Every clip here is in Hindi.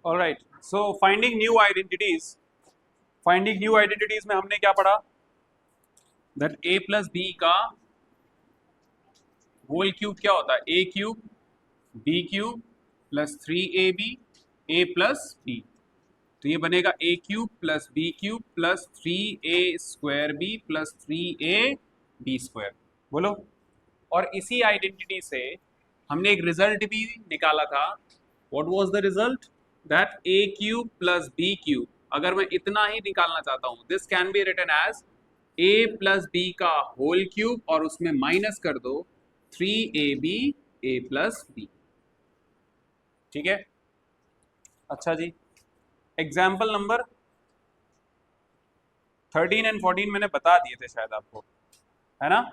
Alright, so finding new identities. Finding new identities में हमने क्या पढ़ा? दैट a प्लस बी का होल क्यूब क्या होता है? a cube B cube plus 3ab a plus b. तो ये बनेगा a cube plus B cube plus 3a² b plus 3ab square. बोलो। और इसी आइडेंटिटी से हमने एक रिजल्ट भी निकाला था। What was the result? That a cube plus B cube, अगर मैं इतना ही निकालना चाहता हूं, this can be written as a plus B का होल क्यूब और उसमें माइनस कर दो 3ab a प्लस बी। ठीक है, अच्छा जी। एग्जाम्पल नंबर 13 एंड 14 मैंने बता दिए थे शायद आपको, है ना?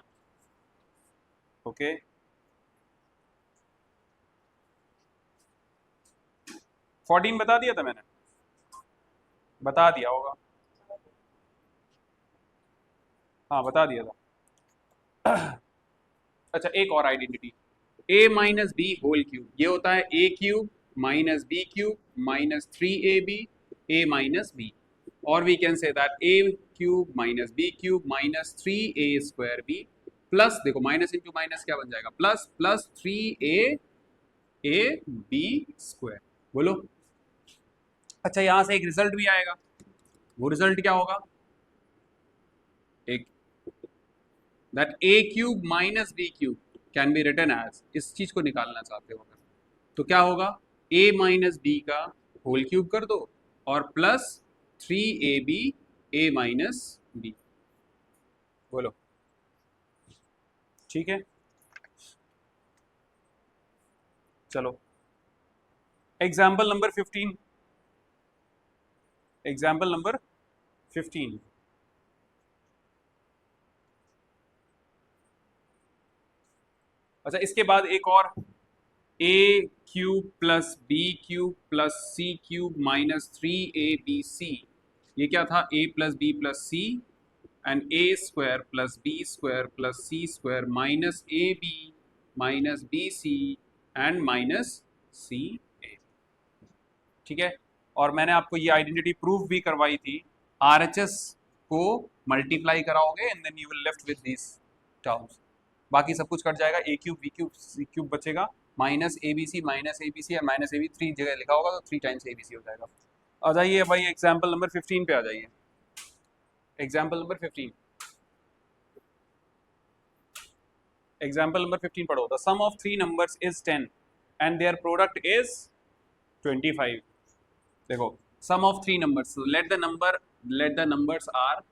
ओके, 14 बता दिया था मैंने, बता दिया होगा। हाँ बता दिया था। अच्छा, एक और identity, a minus b whole cube, ये होता है a cube minus B cube minus 3ab a minus b. और we can say that a cube minus B cube minus 3a² b plus, देखो माइनस इंटू माइनस क्या बन जाएगा? प्लस, प्लस 3ab² बोलो। अच्छा, यहां से एक रिजल्ट भी आएगा, वो रिजल्ट क्या होगा? एक that a cube minus B cube can be written as, इस चीज को निकालना चाहते हो अगर, तो क्या होगा? a माइनस बी का होल क्यूब कर दो और plus 3ab a minus B. बोलो, ठीक है। चलो, एग्जाम्पल नंबर 15। Example number 15। अच्छा, इसके बाद एक और, a cube plus B cube plus c cube minus 3abc। ये क्या था? a plus b plus c and a square plus b square plus c square minus ab minus b c and minus c a. ठीक है, और मैंने आपको ये आइडेंटिटी प्रूफ भी करवाई थी। RHS को मल्टीप्लाई कराओगे and then you will left with this terms, बाकी सब कुछ कट जाएगा। a cube B cube C cube बचेगा, माइनस ए बी सी और माइनस ए बी 3 जगह लिखा होगा तो 3 टाइम्स ए बी सी हो जाएगा। आ जाइए भाई एग्जाम्पल नंबर 15 पे आ जाइए। Example number 15। एग्जाम्पल नंबर 15 पढ़ो। The sum of three numbers is 10 and their product is 25। देखो, sum of three numbers, let the number, let the numbers are,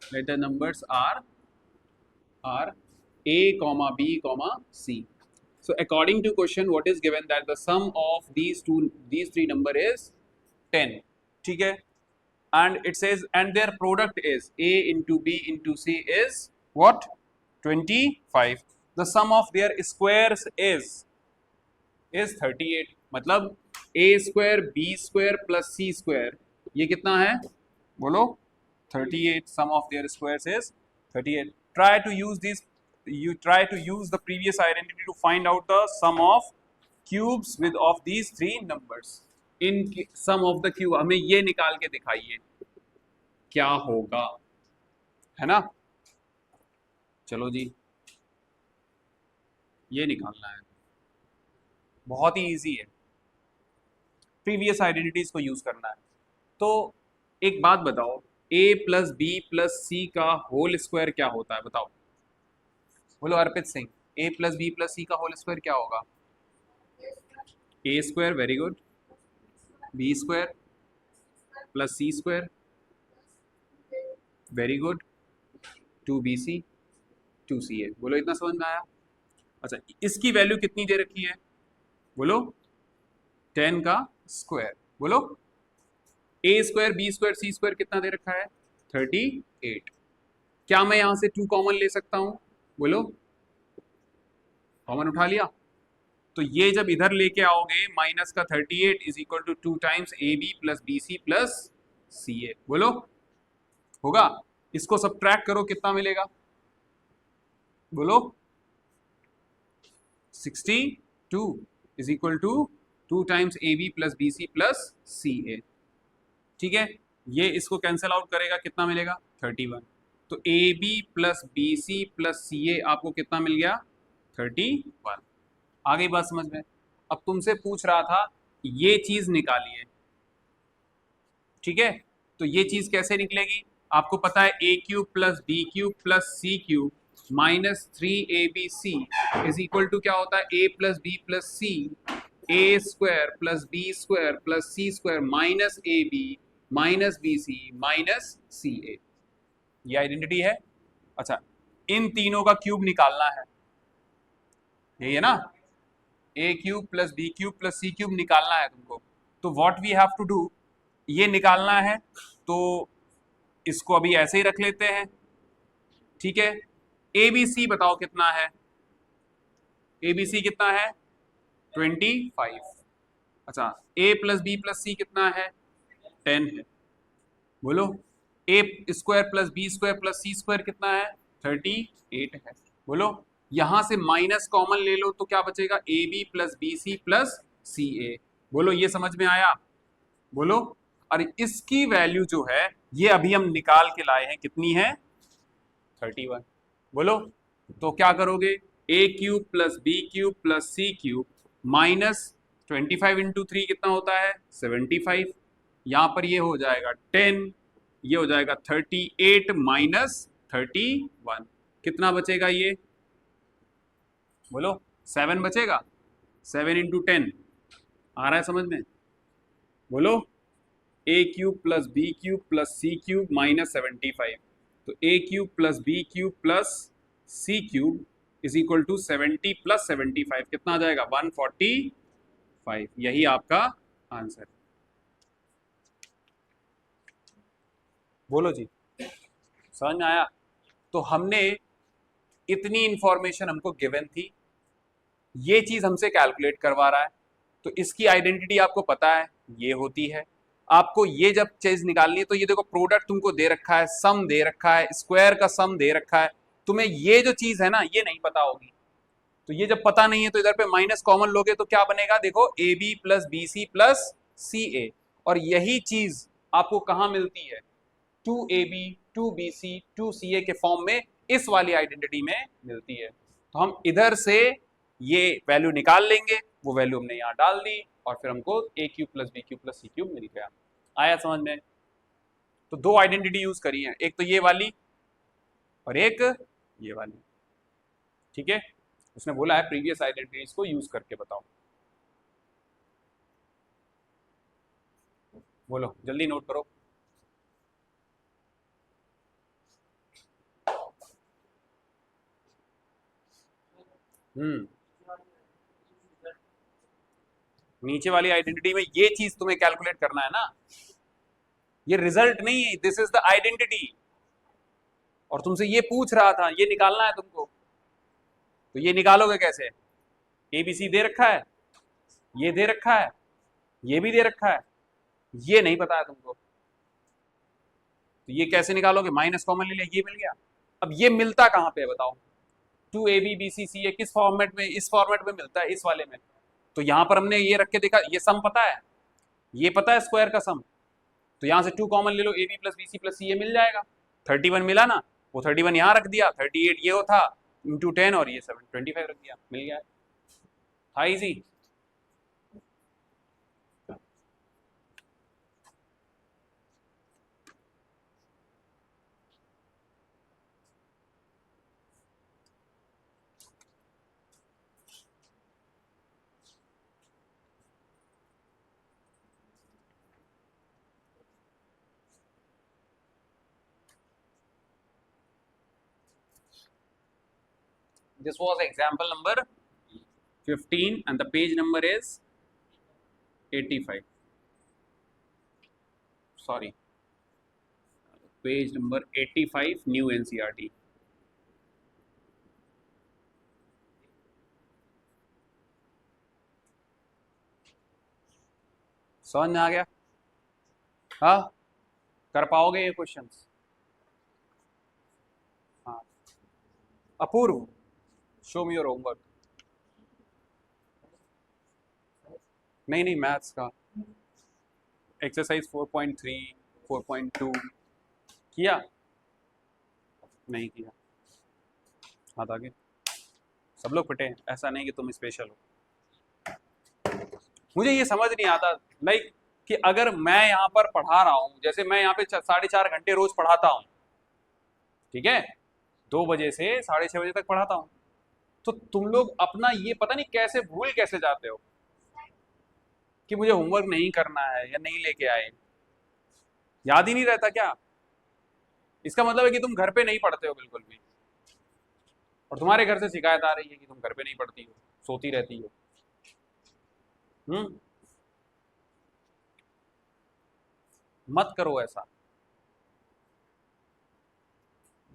let the numbers are a comma b comma c. So according to question, what is given? That the sum of these three number is 10. ठीक है, and it says and their product is a into b into c is what? 25. The sum of their squares is 38। मतलब a square B square plus c square, ये कितना है? बोलो, 38। Sum of their squares is 38। Try to use these, you try to use the previous identity to find out the sum of cubes with of these three numbers। इन सम ऑफ द क्यूब हमें ये निकाल के दिखाइए क्या होगा, है ना? चलो जी, ये निकालना है, बहुत ही इजी है, प्रीवियस आइडेंटिटीज को यूज करना है। तो एक बात बताओ, a plus b plus c का होल स्क्वायर क्या होता है? बताओ, बोलो Arpit Singh. a plus b plus c का होल स्क्वायर क्या होगा? a square, very good, b square plus c square, very good, 2bc 2ca। बोलो, इतना समझ में आया? अच्छा, इसकी वैल्यू कितनी दे रखी है? बोलो, 10 का स्क्वायर। बोलो, a square B square C square कितना दे रखा है? 38। क्या मैं यहां से 2 कॉमन ले सकता हूं? बोलो, कॉमन उठा लिया, तो ये जब इधर लेके आओगे माइनस का 38 is equal to 2 times a b plus b c plus c a. बोलो, होगा? इसको सब्ट्रैक्ट करो, कितना मिलेगा? बोलो, 62 is equal to 2 times a b plus b c plus c a. ठीक है, ये इसको कैंसिल आउट करेगा, कितना मिलेगा 31। तो a b plus b c plus c a आपको कितना मिल गया 31। आ गई बात समझ में। अब तुमसे पूछ रहा था ये चीज निकालिए। ठीक है, तो ये चीज कैसे निकलेगी, आपको पता है a cube plus B cube plus c cube minus 3abc is equal to क्या होता है a plus b plus c, a square plus b square plus c square minus A b minus b c minus c a. ये आइडेंटिटी है। अच्छा, इन तीनों का क्यूब निकालना है, यही है ना, a cube plus B cube plus c cube निकालना है तुमको। तो what we have to do, ये निकालना है तो इसको अभी ऐसे ही रख लेते हैं। ठीक है, ए बी सी बताओ कितना है, ए बी सी कितना है 25। अच्छा, a plus b plus c कितना है 10 है। बोलो, a square plus b square plus c square कितना है 38 है। बोलो, यहां से माइनस कॉमन ले लो तो क्या बचेगा a b plus b c plus c a. बोलो, ये समझ में आया। बोलो, और इसकी वैल्यू जो है ये अभी हम निकाल के लाए हैं, कितनी है 31। बोलो, तो क्या करोगे, a cube plus B cube plus c cube minus 25 into 3 कितना होता है 75। यहां पर ये हो जाएगा 10, ये हो जाएगा 38 माइनस 31, कितना बचेगा ये, बोलो 7 बचेगा। 7 इंटू 10 आ रहा है समझ में। बोलो, a cube plus B cube plus c cube minus 75, तो a cube plus B cube plus c cube is equal to 70 plus 75 कितना आ जाएगा 145। यही आपका आंसर। बोलो जी, समझ में आया। तो हमने इतनी इंफॉर्मेशन हमको गिवन थी, ये चीज हमसे कैलकुलेट करवा रहा है, तो इसकी आइडेंटिटी आपको पता है ये होती है। आपको ये जब चीज निकालनी है तो ये देखो, प्रोडक्ट तुमको दे रखा है, सम दे रखा है, स्क्वायर का सम दे रखा है, तुम्हें ये जो चीज है ना ये नहीं पता होगी। तो ये जब पता नहीं है तो इधर पे माइनस कॉमन लोगे तो क्या बनेगा, देखो a b plus b c plus c a. और यही चीज आपको कहां मिलती है 2ab 2bc 2ca के फॉर्म में, इस वाली आइडेंटिटी में मिलती है। तो हम इधर से ये वैल्यू निकाल लेंगे, वो वैल्यू हमने यहाँ डाल दी और फिर हमको a cube plus B cube plus c cube मिल गया। आया समझ में। तो दो आइडेंटिटी यूज करी है, एक तो ये वाली और एक ये वाली। ठीक है, उसने बोला है प्रीवियस आइडेंटिटीज को यूज करके बताओ। बोलो जल्दी नोट करो। नीचे वाली आइडेंटिटी में ये चीज तुम्हें कैलकुलेट करना है ना, ये रिजल्ट नहीं है, दिस इज द आइडेंटिटी। और तुमसे ये पूछ रहा था, ये निकालना है तुमको, तो ये निकालोगे कैसे, एबीसी दे रखा है, ये दे रखा है, ये भी दे रखा है, ये नहीं पता है तुमको, तो ये कैसे निकालोगे, माइनस कॉमन ले लिया, ये मिल गया। अब ये मिलता कहां पे है बताओ, 2ab bc ca किस फॉर्मेट में, इस फॉर्मेट में मिलता है, इस वाले में। तो यहां पर हमने ये रख के देखा, ये सम पता है, ये पता है स्क्वायर का सम, तो यहां से 2 कॉमन ले लो, a b plus b c plus c a मिल जाएगा। 31 मिला ना, वो 31 यहां रख दिया, 38 ये था इंटू 10 और ये 7 25 रख दिया, मिल गया। था easy. This was example number 15 and the page number is 85. Sorry, page number 85, new NCERT. समझ में आ गया। हाँ, कर पाओगे ये क्वेश्चंस। हाँ, अपूर्व, शो मी योर होमवर्क। नहीं नहीं, मैथ्स का एक्सरसाइज 4.3 4.2 किया नहीं किया, हाथ आगे। सब लोग पिटे, ऐसा नहीं कि तुम स्पेशल हो। मुझे ये समझ नहीं आता लाइक कि अगर मैं यहाँ पर पढ़ा रहा हूँ, जैसे मैं यहाँ पे 4.5 घंटे रोज पढ़ाता हूँ, ठीक है, 2 बजे से 6:30 बजे तक पढ़ाता हूँ, तो तुम लोग अपना ये पता नहीं कैसे भूल कैसे जाते हो कि मुझे होमवर्क नहीं करना है या नहीं लेके आए, याद ही नहीं रहता क्या? इसका मतलब है कि तुम घर पे नहीं पढ़ते हो बिल्कुल भी, और तुम्हारे घर से शिकायत आ रही है कि तुम घर पे नहीं पढ़ती हो, सोती रहती हो। मत करो ऐसा।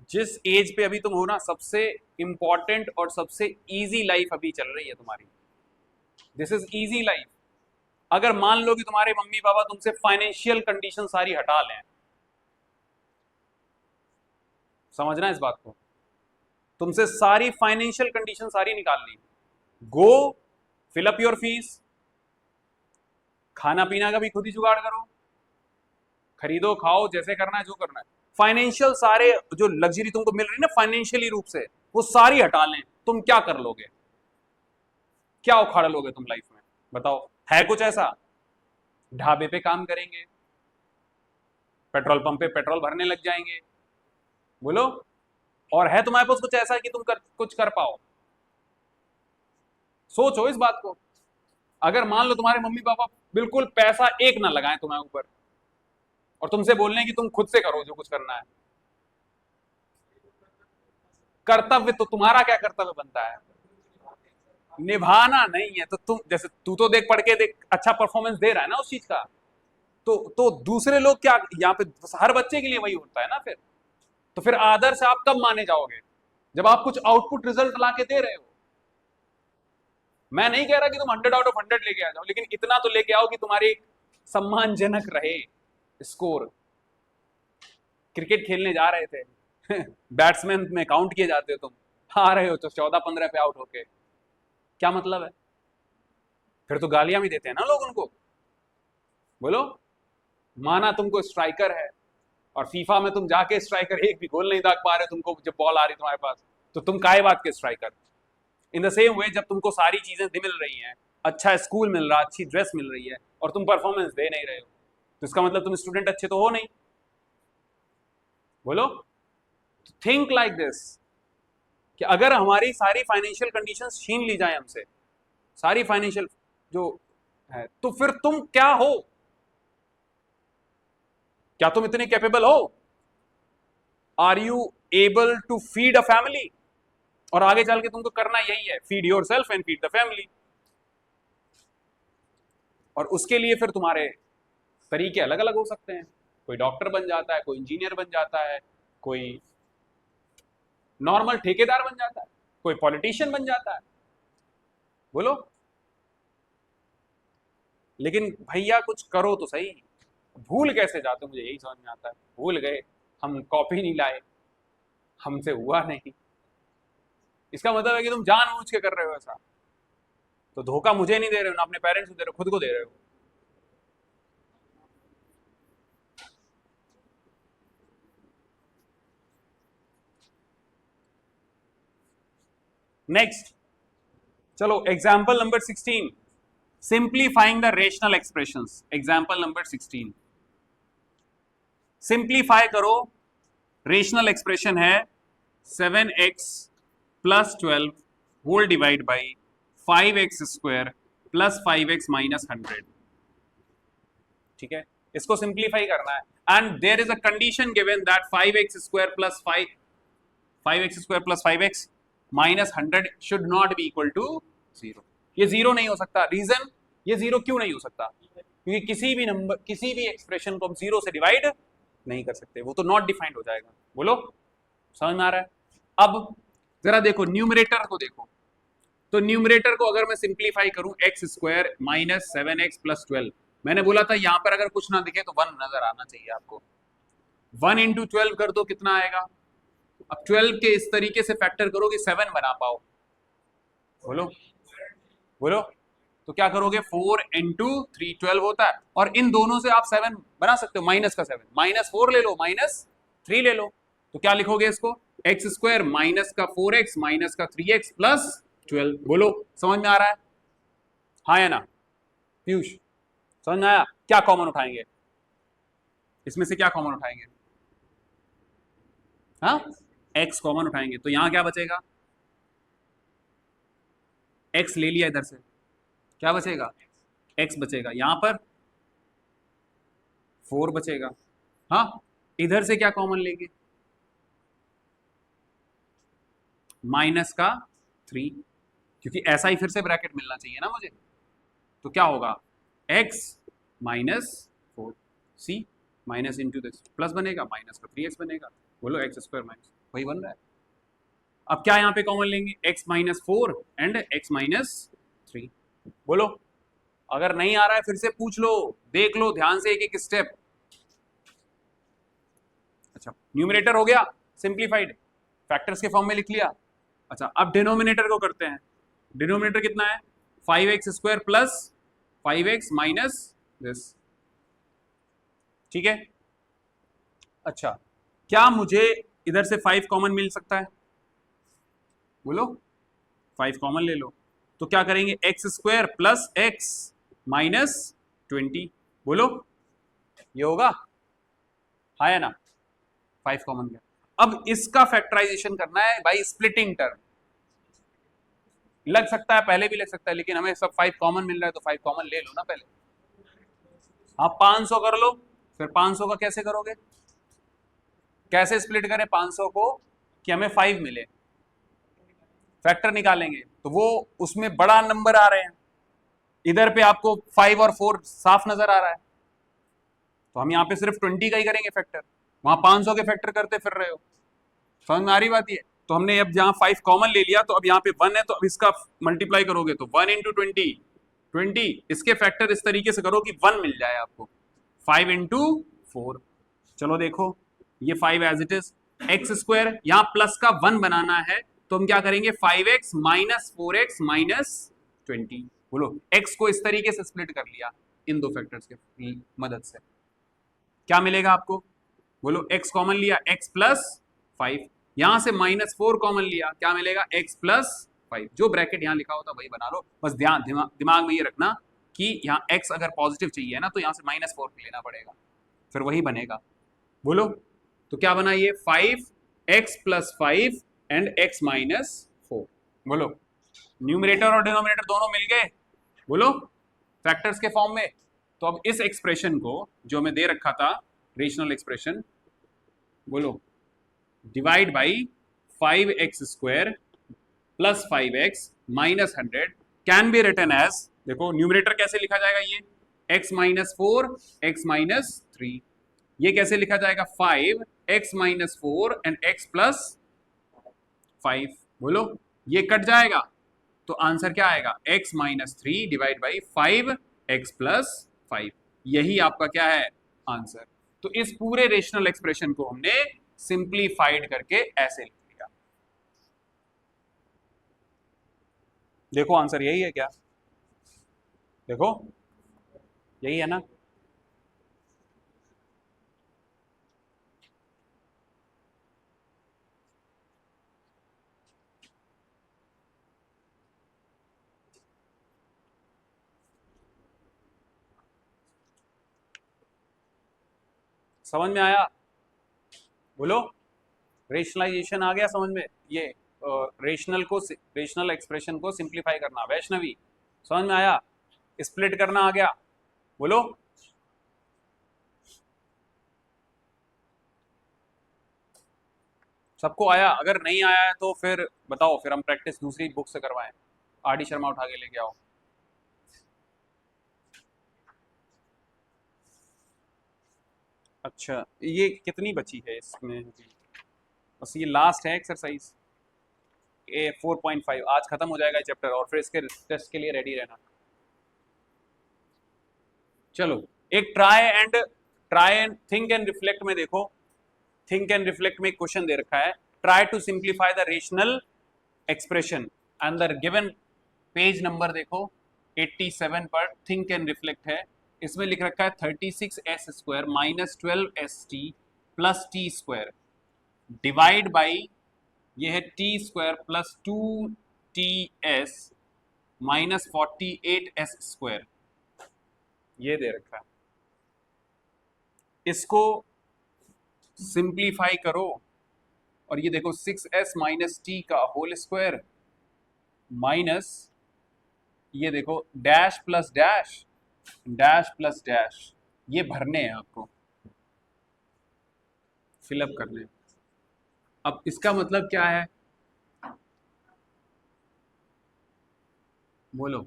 जिस एज पे अभी तुम हो ना, सबसे इंपॉर्टेंट और सबसे इजी लाइफ अभी चल रही है तुम्हारी। This is easy life. अगर मान लो कि तुम्हारे मम्मी पापा तुमसे फाइनेंशियल कंडीशन सारी हटा लें, समझना इस बात को, तुमसे सारी फाइनेंशियल कंडीशन सारी निकाल ली, गो फिल अप योर फीस, खाना पीना का भी खुद ही जुगाड़ करो, खरीदो खाओ जैसे करना है जो करना है, फाइनेंशियल सारे जो लग्जरी तुमको मिल रही है ना फाइनेंशियली रूप से, वो सारी हटा लें, तुम क्या कर लोगे? क्या उखाड़ लोगे तुम लाइफ में? बताओ, है कुछ ऐसा? ढाबे पे काम करेंगे, पेट्रोल पंप पे पेट्रोल भरने लग जाएंगे, बोलो। और है तुम्हारे पास कुछ ऐसा कि तुम कुछ कर पाओ? सोचो इस बात को। अगर मान लो तुम्हारे मम्मी पापा बिल्कुल पैसा एक ना लगाएं तुम्हारे ऊपर, और तुमसे बोलने कि तुम खुद से करो जो कुछ करना है, कर्तव्य तो तुम्हारा क्या कर्तव्य बनता है? निभाना नहीं है तो तुम, जैसे तू तो देख पढ़ के देख अच्छा परफॉर्मेंस दे रहा है ना उस चीज का, तो दूसरे लोग क्या, यहाँ पे हर बच्चे के लिए वही होता है ना फिर। तो फिर आदर्श आप कब माने जाओगे? जब आप कुछ आउटपुट रिजल्ट ला के दे रहे हो। मैं नहीं कह रहा कि तुम 100 आउट ऑफ 100 लेके आ जाओ, लेकिन इतना तो लेके आओ कि तुम्हारी सम्मानजनक रहे स्कोर। क्रिकेट खेलने जा रहे थे बैट्समैन में काउंट किए जाते हो, तुम आ रहे हो तो 14-15 पे आउट होके, क्या मतलब है? फिर तो गालियां भी देते हैं ना लोग उनको। बोलो, माना तुमको स्ट्राइकर है और फीफा में तुम जाके स्ट्राइकर एक भी गोल नहीं दाग पा रहे, तुमको जब बॉल आ रही तुम्हारे पास, तो तुम काय बात के striker? In the same way, जब तुमको सारी चीजें मिल रही हैं, अच्छा स्कूल मिल रहा, अच्छी ड्रेस मिल रही है, और तुम परफॉर्मेंस दे नहीं रहे हो, तो इसका मतलब तुम स्टूडेंट अच्छे तो हो नहीं। बोलो, थिंक लाइक दिस, कि अगर हमारी सारी फाइनेंशियल कंडीशंस छीन ली जाए हमसे, सारी फाइनेंशियल जो है, तो फिर तुम क्या हो? क्या तुम इतने कैपेबल हो? Are you able to feed a family? और आगे चल के तुमको करना यही है, feed yourself and feed the family. और उसके लिए फिर तुम्हारे तरीके अलग अलग हो सकते हैं, कोई डॉक्टर बन जाता है, कोई इंजीनियर बन जाता है, कोई नॉर्मल ठेकेदार बन जाता है, कोई पॉलिटिशियन बन जाता है। बोलो, लेकिन भैया कुछ करो तो सही। भूल कैसे जाते हो, मुझे यही समझ में आता है। भूल गए, हम कॉपी नहीं लाए, हमसे हुआ नहीं, इसका मतलब है कि तुम जानबूझ के कर रहे हो ऐसा। तो धोखा मुझे नहीं दे रहे हो ना, अपने पेरेंट्स को दे रहे हो, खुद को दे रहे हो। नेक्स्ट, चलो example number 16, simplifying the rational expressions. Example number 16, simplify करो। रेशनल एक्सप्रेशन है 7x plus 12 whole divide by 5x square plus 5x minus 100। ठीक है, इसको सिंप्लीफाई करना है, and there is a condition given that 5x square plus 5x square plus 5x minus 100 should not be equal to 0। ये जीरो नहीं हो सकता। रीजन, ये जीरो क्यों नहीं हो सकता? क्योंकि किसी भी नंबर, किसी भी एक्सप्रेशन को हम जीरो से डिवाइड नहीं कर सकते, वो तो नॉट डिफाइंड हो जाएगा। बोलो, समझ में आ रहा है? अब जरा देखो न्यूमरेटर को देखो, तो न्यूमरेटर को अगर मैं सिंप्लीफाई करूं x square minus 7x plus 12, मैंने बोला था यहां पर अगर कुछ ना दिखे तो 1 नजर आना चाहिए आपको। 1 इंटू 12 कर दो, कितना आएगा? अब 12 के इस तरीके से फैक्टर करो कि 7 बना पाओ। बोलो बोलो, तो क्या करोगे 4 इंटू 3 12 होता है, और इन दोनों से आप 7 बना सकते हो, माइनस का 7, -4 ले लो, -3 ले लो, तो क्या लिखोगे इसको एक्स स्क्वायर माइनस का 4x माइनस का 3x प्लस 12। बोलो समझ में आ रहा है, हाँ या ना पीयूष, समझ में आया? क्या कॉमन उठाएंगे इसमें से, क्या कॉमन उठाएंगे? हाँ x कॉमन उठाएंगे, तो यहां क्या बचेगा, x ले लिया इधर से, क्या बचेगा x बचेगा, यहां पर 4 बचेगा। हाँ इधर से क्या कॉमन लेंगे, माइनस का 3, क्योंकि ऐसा ही फिर से ब्रैकेट मिलना चाहिए ना मुझे, तो क्या होगा x minus 4 C minus into this plus बनेगा, माइनस का 3x बनेगा। बोलो एक्स स्क्वायर माइनस, वही बन रहा है। अब क्या यहां पे कॉमन लेंगे, x minus 4 and x minus 3। बोलो अगर नहीं आ रहा है फिर से पूछ लो, देख लो ध्यान से एक एक स्टेप। अच्छा न्यूमरेटर हो गया सिंप्लीफाइड, फैक्टर्स के फॉर्म में लिख लिया। अच्छा अब डिनोमिनेटर को करते हैं, डिनोमिनेटर कितना है 5x square plus 5x minus this, ठीक है। अच्छा क्या मुझे इधर से 5 कॉमन मिल सकता है, बोलो 5 कॉमन ले लो, तो क्या करेंगे x square plus X minus 20, बोलो ये होगा, हाँ या ना, 5 कॉमन गया। अब इसका फैक्टराइजेशन करना है बाई स्प्लिटिंग टर्म, लग सकता है पहले भी लग सकता है, लेकिन हमें सब 5 कॉमन मिल रहा है तो 5 कॉमन ले लो ना पहले। हाँ 500 कर लो, फिर 500 का कैसे करोगे, कैसे स्प्लिट करें 500 को कि हमें 5 मिले, फैक्टर निकालेंगे तो वो उसमें बड़ा नंबर आ रहे हैं, इधर पे आपको 5 और 4 साफ नजर आ रहा है, तो हम यहाँ पे सिर्फ 20 का ही करेंगे फैक्टर, वहां 500 के फैक्टर करते फिर रहे हो, समझ में आ रही बात ये। तो हमने अब जहां 5 कॉमन ले लिया, तो अब यहाँ पे 1 है, तो अब इसका मल्टीप्लाई करोगे तो 1 इंटू 20, इसके फैक्टर इस तरीके से करो कि 1 मिल जाए आपको, 5 इंटू 4। चलो देखो ये 5 as it is, X square यहाँ प्लस का 1 बनाना है, तो हम क्या करेंगे 5x माइनस 4x माइनस 20। बोलो x को इस तरीके से स्प्लिट कर लिया इन दो फैक्टर्स के मदद से, क्या मिलेगा आपको, बोलो x कॉमन लिया x प्लस 5, यहां से -4 कॉमन लिया, क्या मिलेगा x प्लस 5, जो ब्रैकेट यहां लिखा होता वही बना लो, बस दिमाग में ये रखना कि यहाँ x अगर पॉजिटिव चाहिए ना तो यहां से -4 लेना पड़ेगा, फिर वही बनेगा। बोलो तो क्या बना ये 5x plus 5 and x minus 4। बोलो न्यूमरेटर और डिनोमिनेटर दोनों मिल गए, बोलो फैक्टर्स के फॉर्म में। तो अब इस एक्सप्रेशन को जो हमें दे रखा था रेशनल एक्सप्रेशन, बोलो divide by 5x square plus 5x minus 100 can be written as, देखो न्यूमरेटर कैसे लिखा जाएगा, ये x माइनस 4 x माइनस 3, ये कैसे लिखा जाएगा 5x minus 4 and x plus 5। बोलो ये कट जाएगा तो आंसर क्या आएगा x minus 3 divide by 5x plus 5, यही आपका क्या है आंसर। तो इस पूरे रेशनल एक्सप्रेशन को हमने सिंप्लीफाइड करके ऐसे लिख लिया, देखो आंसर यही है क्या, देखो यही है ना। समझ में आया, बोलो रेशनलाइजेशन आ गया समझ में, ये रेशनल एक्सप्रेशन को सिंप्लीफाई करना, वैष्णवी समझ में आया, स्प्लिट करना आ गया, बोलो सबको आया, अगर नहीं आया है तो फिर बताओ, फिर हम प्रैक्टिस दूसरी बुक से करवाएं, आर.डी. शर्मा उठा के लेके आओ। अच्छा ये कितनी बची है इसमें, बस ये लास्ट है एक्सरसाइज ए 4.5, आज खत्म हो जाएगा चैप्टर और फिर इसके टेस्ट के लिए रेडी रहना। चलो एक try and think and reflect में देखो, थिंक एंड रिफ्लेक्ट में एक क्वेश्चन दे रखा है, try to simplify the rational expression and the given page number देखो 87 पर थिंक एंड रिफ्लेक्ट है, इसमें लिख रखा है 36s² minus 12st plus T square divide by ये है t² plus 2ts minus 48s², ये दे रखा है। इसको सिंप्लीफाई करो और ये देखो 6s माइनस टी का होल स्क्वायर माइनस ये देखो dash plus dash dash plus dash, ये भरने हैं आपको, फिलअप करने हैं। अब इसका मतलब क्या है बोलो?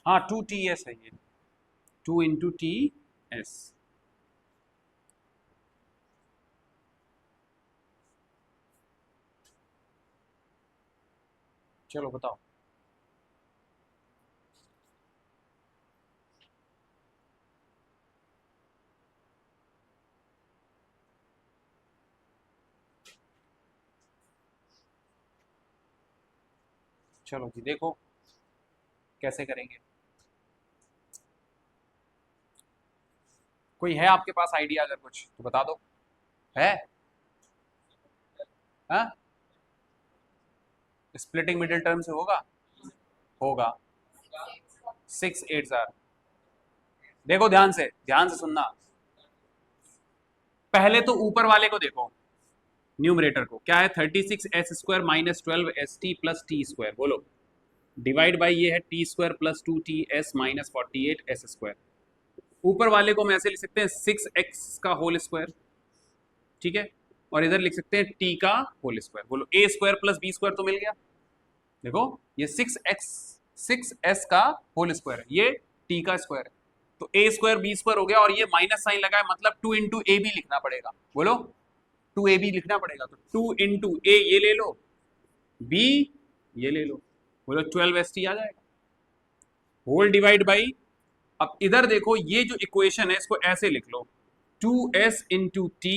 हाँ 2ts है ये, 2 × ts। चलो बताओ। चलो जी देखो कैसे करेंगे। कोई है आपके पास आइडिया? अगर कुछ तो बता दो। है? हाँ, स्प्लिटिंग मिडिल टर्म से होगा? होगा। 6 8 देखो ध्यान से सुनना। पहले तो ऊपर वाले को देखो, न्यूमरेटर को क्या है, 36s² minus 12st plus T square, बोलो डिवाइड बाई ये है t² plus 2ts minus 48s²। ऊपर वाले को हम ऐसे लिख सकते हैं 6x का होल स्क्वायर, ठीक है, और इधर लिख सकते हैं t का होल स्क्वायर। बोलो a² प्लस b² तो मिल गया। देखो ये 6s का होल स्क्वायर है, ये t का स्क्वायर है, तो a² b² हो गया, और ये माइनस साइन लगा है, मतलब 2 × ab लिखना पड़ेगा। बोलो 2ab लिखना पड़ेगा, तो 2 × a ये ले लो, b ये ले लो, बोलो 12st आ जाएगा। होल डिवाइड बाई, अब इधर देखो ये जो इक्वेशन है इसको ऐसे लिख लो, 2s × t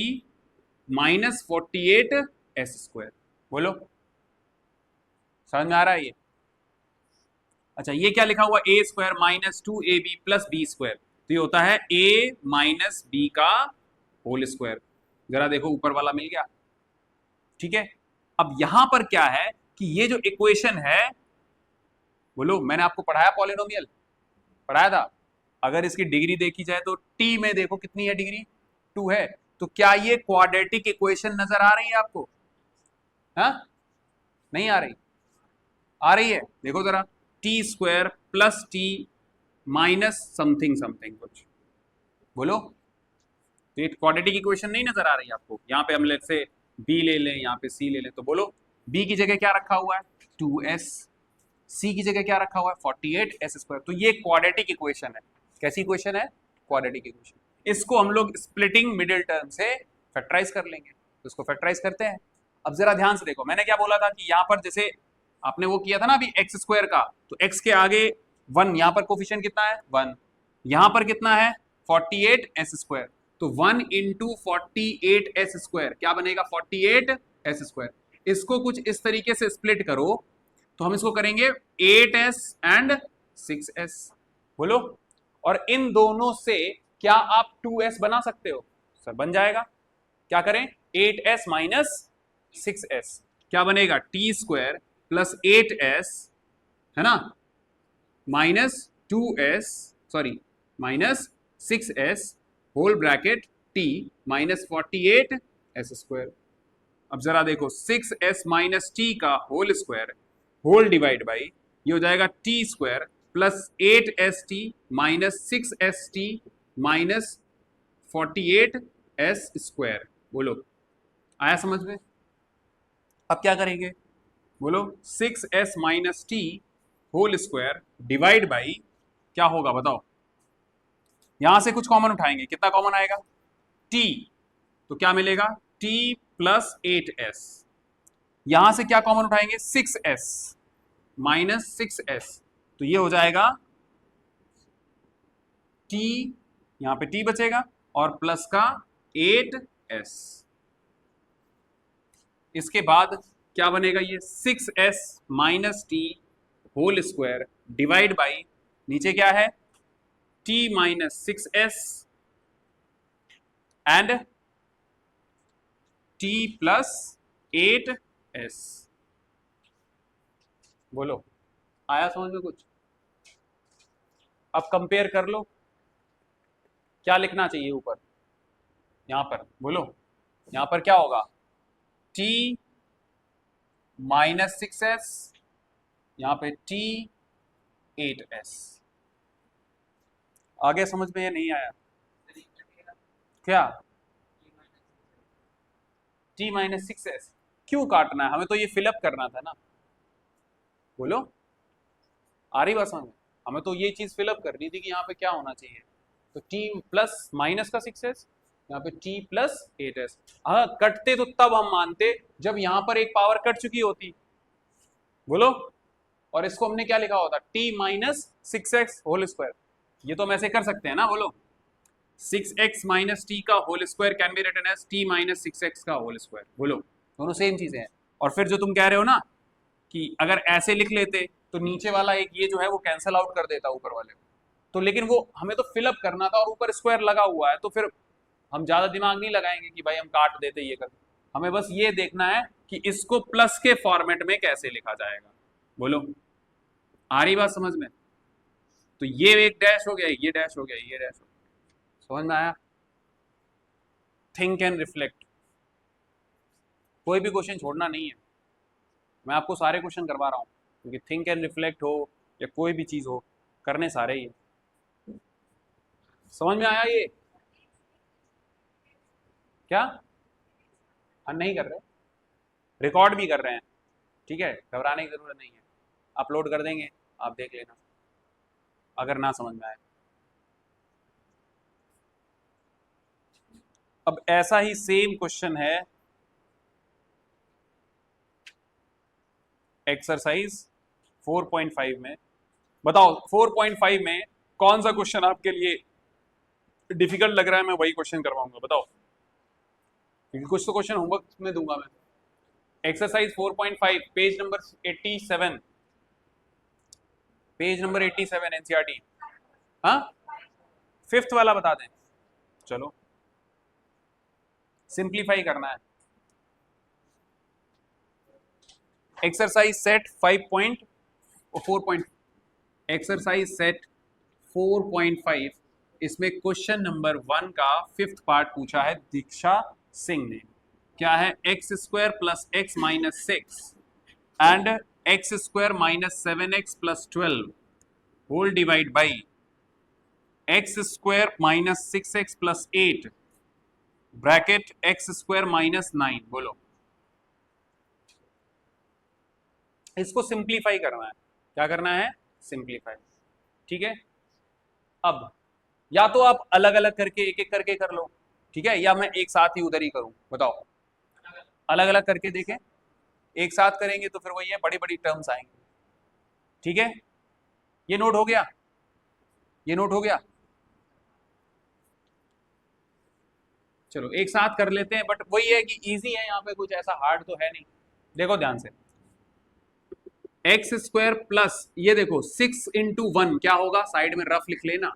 माइनस 48s²। बोलो समझ में आ रहा है ये? अच्छा ये क्या लिखा हुआ, a² minus 2ab plus b², तो ये होता है a माइनस b का होल स्क्वायर। जरा देखो ऊपर वाला मिल गया, ठीक है। अब यहां पर क्या है कि ये जो इक्वेशन है, बोलो मैंने आपको पढ़ाया पॉलिनोमियल, पढ़ाया था। अगर इसकी डिग्री देखी जाए तो t में देखो कितनी है डिग्री, 2 है, तो क्या ये क्वाड्रेटिक इक्वेशन नजर आ रही है आपको? हाँ नहीं आ रही? आ रही है, देखो जरा, t² plus t minus something something कुछ, बोलो तो ये क्वाड्रेटिक इक्वेशन नहीं नजर आ रही है आपको? यहाँ पे हम लेट से b ले लें, यहाँ पे c ले लें, तो बोलो b की जगह क्या रखा हुआ है 2s, c की जगह क्या रखा हुआ है 48s²। तो ये क्वाड्रेटिक इक्वेशन है। कैसी इक्वेशन है? Quadratic equation. इसको हम लोग स्प्लिटिंग मिडिल टर्म से फैक्टराइज कर लेंगे, तो इसको फैक्टराइज करते हैं। अब जरा ध्यान से देखो, मैंने क्या बोला था कि यहाँ पर जैसे आपने वो किया था ना अभी x² का, तो x के आगे 1, यहाँ पर कोफिशिएंट कितना है 1, यहाँ पर कितना है 48s², तो 1 × 48s² क्या बनेगा 48s²। इसको कुछ इस तरीके से स्प्लिट करो, तो हम इसको करेंगे 8s एंड 6s, बोलो, और इन दोनों से क्या आप 2s बना सकते हो? सर बन जाएगा। क्या करें, 8s माइनस 6s क्या बनेगा, t² प्लस 8s है ना, minus 2s, sorry minus 6s whole bracket t minus 48s²। अब जरा देखो 6s माइनस टी का whole square whole divide by ये हो जाएगा t² plus 8st minus 6st minus 48s²। बोलो आया समझ में? अब क्या करेंगे, बोलो 6s minus T whole square divide by क्या होगा बताओ? यहां से कुछ कॉमन उठाएंगे, कितना कॉमन आएगा t, तो क्या मिलेगा t प्लस 8s यहां से क्या कॉमन उठाएंगे, 6s माइनस 6s, तो ये हो जाएगा t, यहां पे t बचेगा और प्लस का 8s। इसके बाद क्या बनेगा, ये 6s minus T whole square divide by, नीचे क्या है, t minus 6s and t plus 8s। बोलो आया समझ में कुछ? अब कंपेयर कर लो, क्या लिखना चाहिए ऊपर, यहां पर बोलो, यहां पर क्या होगा, t माइनस 6s, यहां पे t 8s। आगे समझ में या नहीं आया? क्या t माइनस 6s क्यों काटना है, हमें तो ये फिलअप करना था ना। बोलो आ रही बात समझ में? हमें तो ये चीज फिलअप करनी थी कि यहाँ पे क्या होना चाहिए, तो t प्लस माइनस का 6s, यहाँ पे t प्लस 8s। हाँ कटते तो तब हम मानते जब यहाँ पर एक पावर कट चुकी होती। बोलो, और इसको हमने क्या लिखा होता, t minus 6x whole square, ये तो हम ऐसे कर सकते हैं ना। बोलो 6x माइनस टी का whole square can be written as t minus 6x का होल स्क्वायर। बोलो दोनों सेम चीजें हैं। और फिर जो तुम कह रहे हो ना कि अगर ऐसे लिख लेते तो नीचे वाला एक ये जो है वो कैंसल आउट कर देता ऊपर वाले को, तो लेकिन वो हमें तो फिलअप करना था और ऊपर स्क्वायर लगा हुआ है, तो फिर हम ज्यादा दिमाग नहीं लगाएंगे कि भाई हम काट देते ये कर, हमें बस ये देखना है कि इसको प्लस के फॉर्मेट में कैसे लिखा जाएगा। बोलो आ रही बात समझ में? तो ये एक डैश हो गया, ये डैश हो गया, ये डैश हो गया, समझ में आया? थिंक एंड रिफ्लेक्ट, कोई भी क्वेश्चन छोड़ना नहीं है, मैं आपको सारे क्वेश्चन करवा रहा हूँ, क्योंकि थिंक एंड रिफ्लेक्ट हो या कोई भी चीज हो, करने सारे ही। समझ में आया ये? क्या हम नहीं कर रहे, रिकॉर्ड भी कर रहे हैं, ठीक है, घबराने की जरूरत नहीं है, अपलोड कर देंगे, आप देख लेना अगर ना समझ में आए। अब ऐसा ही सेम क्वेश्चन है एक्सरसाइज 4.5 में। बताओ 4.5 में कौन सा क्वेश्चन आपके लिए डिफिकल्ट लग रहा है, मैं वही क्वेश्चन करवाऊंगा। बताओ, क्योंकि कुछ तो क्वेश्चन होमवर्क में दूंगा मैं। Exercise 4.5 page number 87, page number 87 NCERT. हाँ फिफ्थ वाला बता दें, चलो सिंप्लीफाई करना है। Exercise set 5.4. एक्सरसाइज सेट 4.5, इसमें क्वेश्चन नंबर 1 का फिफ्थ पार्ट पूछा है दीक्षा सिंह ने। क्या है, X square plus X minus 6 and X square minus 7x plus 12 whole divide by X square minus 6x plus 8 bracket X square minus 9। बोलो इसको सिंप्लीफाई करना है, क्या करना है, सिंप्लीफाई, ठीक है। अब या तो आप अलग अलग करके एक एक करके कर लो, ठीक है, या मैं एक साथ ही उधर ही करूं, बताओ। अलग अलग करके देखें, एक साथ करेंगे तो फिर वही है, बड़ी बड़ी टर्म्स आएंगे, ठीक है। ये नोट हो गया, ये नोट हो गया, चलो एक साथ कर लेते हैं, बट वही है कि इजी है, यहाँ पे कुछ ऐसा हार्ड तो है नहीं। देखो ध्यान से, एक्स स्क्वायर प्लस ये देखो 6 इंटू 1 क्या होगा, साइड में रफ लिख लेना,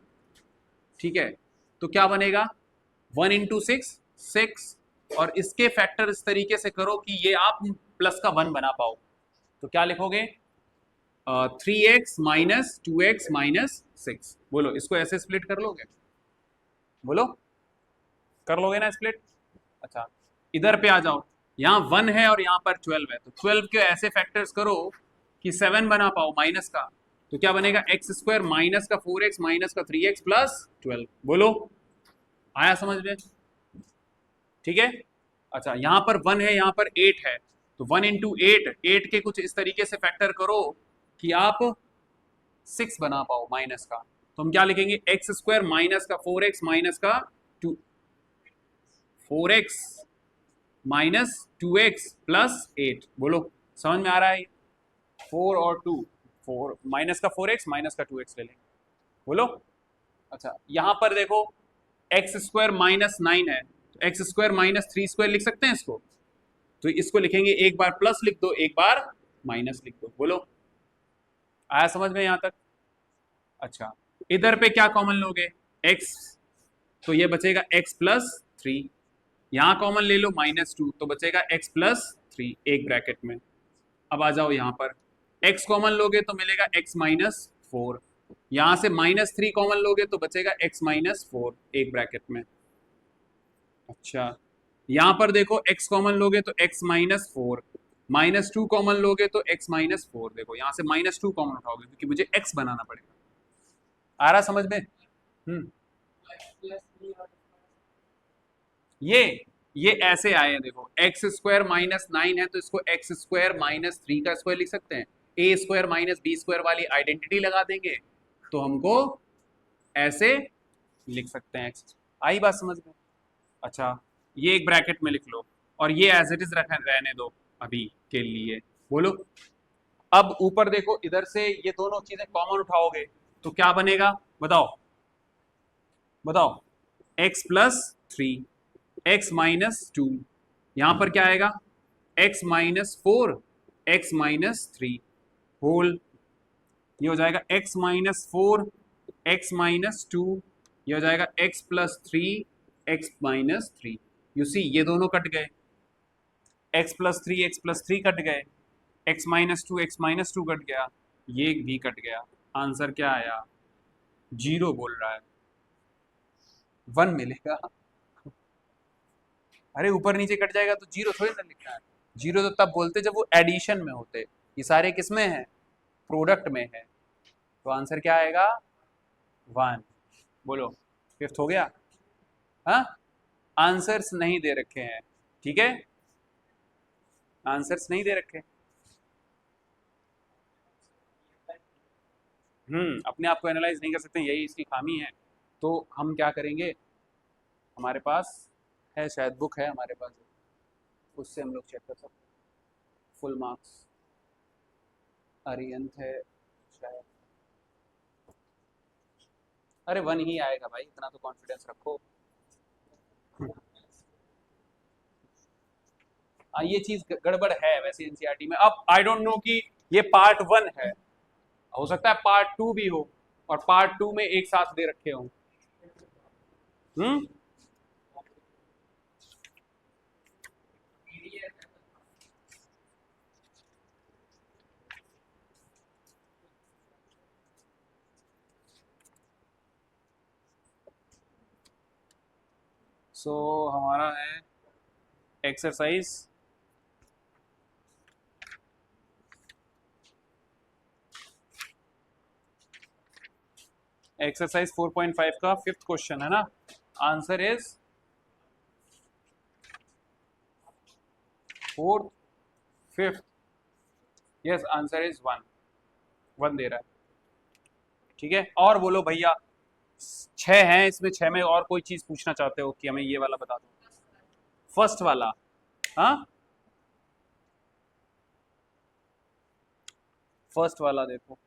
ठीक है। तो क्या बनेगा 1 इंटू 6 6, और इसके फैक्टर इस तरीके से करो कि ये आप प्लस का 1 बना पाओ, तो क्या लिखोगे 3x माइनस 2x माइनस 6। बोलो इसको ऐसे स्प्लिट कर लोगे, बोलो कर लोगे ना स्प्लिट। अच्छा इधर पे आ जाओ, यहाँ 1 है और यहाँ पर 12 है, तो 12 के ऐसे फैक्टर्स करो कि 7 बना पाओ माइनस का, तो क्या बनेगा एक्स स्क्वायर माइनस का 4x माइनस का 3x प्लस 12। बोलो आया समझ में? ठीक है। अच्छा यहाँ पर 1 है, यहाँ पर 8 है, तो 1 इंटू 8 के कुछ इस तरीके से फैक्टर करो कि आप 6 बना पाओ माइनस का, तो हम क्या लिखेंगे एक्स स्क्वायर माइनस का 4x माइनस का 2 4x -2x+8। बोलो समझ में आ रहा है? 4 और 2, 4 माइनस का 4x माइनस का 2x ले लेंगे। बोलो। अच्छा यहां पर देखो x² -9 है, तो x² -3² लिख सकते हैं इसको, तो इसको लिखेंगे एक बार प्लस लिख दो, एक बार माइनस लिख दो। बोलो आया समझ में यहां तक? अच्छा इधर पे क्या कॉमन लोगे? x, तो ये बचेगा x+3, यहां कॉमन ले लो -2, तो बचेगा x+3 एक ब्रैकेट में। अब आ जाओ यहां पर x कॉमन लोगे तो मिलेगा x-4, यहां से -3 कॉमन लोगे तो बचेगा x-4 एक ब्रैकेट में। अच्छा यहां पर देखो x कॉमन लोगे तो x-4, -2 कॉमन लोगे तो x-4। देखो यहां से -2 कॉमन उठाओगे क्योंकि मुझे x बनाना पड़ेगा। आ रहा समझ में? ये ऐसे आए हैं, देखो x² -9 है तो इसको x² -3 का स्क्वायर लिख सकते हैं, a² -b² वाली आइडेंटिटी लगा देंगे तो हमको ऐसे लिख सकते हैं x। आई बात समझ में? अच्छा ये एक ब्रैकेट में लिख लो और ये एज इट इज रहने दो अभी के लिए। बोलो अब ऊपर देखो, इधर से ये दोनों चीजें कॉमन उठाओगे तो क्या बनेगा? बताओ बताओ। x+3, x-2, यहां पर क्या आएगा? x-4, x-3 होल, ये हो जाएगा x-4, x-2, ये हो जाएगा x+3, x-3। यू सी ये दोनों कट गए, x+3 x+3 कट गए, x-2 x-2 कट गया, ये भी कट गया। आंसर क्या आया? 0 बोल रहा है, 1 मिलेगा। अरे ऊपर नीचे कट जाएगा तो 0 थोड़ी ना लिखना है। 0 तो तब बोलते जब वो एडिशन में होते, ये सारे किसमें है? प्रोडक्ट में है, तो आंसर क्या आएगा? 1। बोलो फिफ्थ हो गया। हाँ आंसर्स नहीं दे रखे हैं, ठीक है, आंसर्स नहीं दे रखे। अपने आप को एनालाइज नहीं कर सकते, यही इसकी खामी है। तो हम क्या करेंगे, हमारे पास है शायद बुक है हमारे पास, उससे हम लोग चेक कर सकते हैं। फुल मार्क्स अरियंत है शायद। अरे 1 ही आएगा भाई, इतना तो कॉन्फिडेंस रखो। ये चीज गड़बड़ है वैसे एनसीईआरटी में। अब आई डोंट नो कि ये पार्ट 1 है, हो सकता है पार्ट 2 भी हो और पार्ट 2 में एक साथ दे रखे हो। हम्म सो हमारा है एक्सरसाइज एक्सरसाइज 4.5 का 5th क्वेश्चन है ना। Answer is 4th 5th। Yes answer is 1, 1 दे रहा है, ठीक है। और बोलो भैया 6 हैं इसमें, 6 में और कोई चीज पूछना चाहते हो कि हमें ये वाला बता दो? फर्स्ट वाला, हाँ फर्स्ट वाला देखो।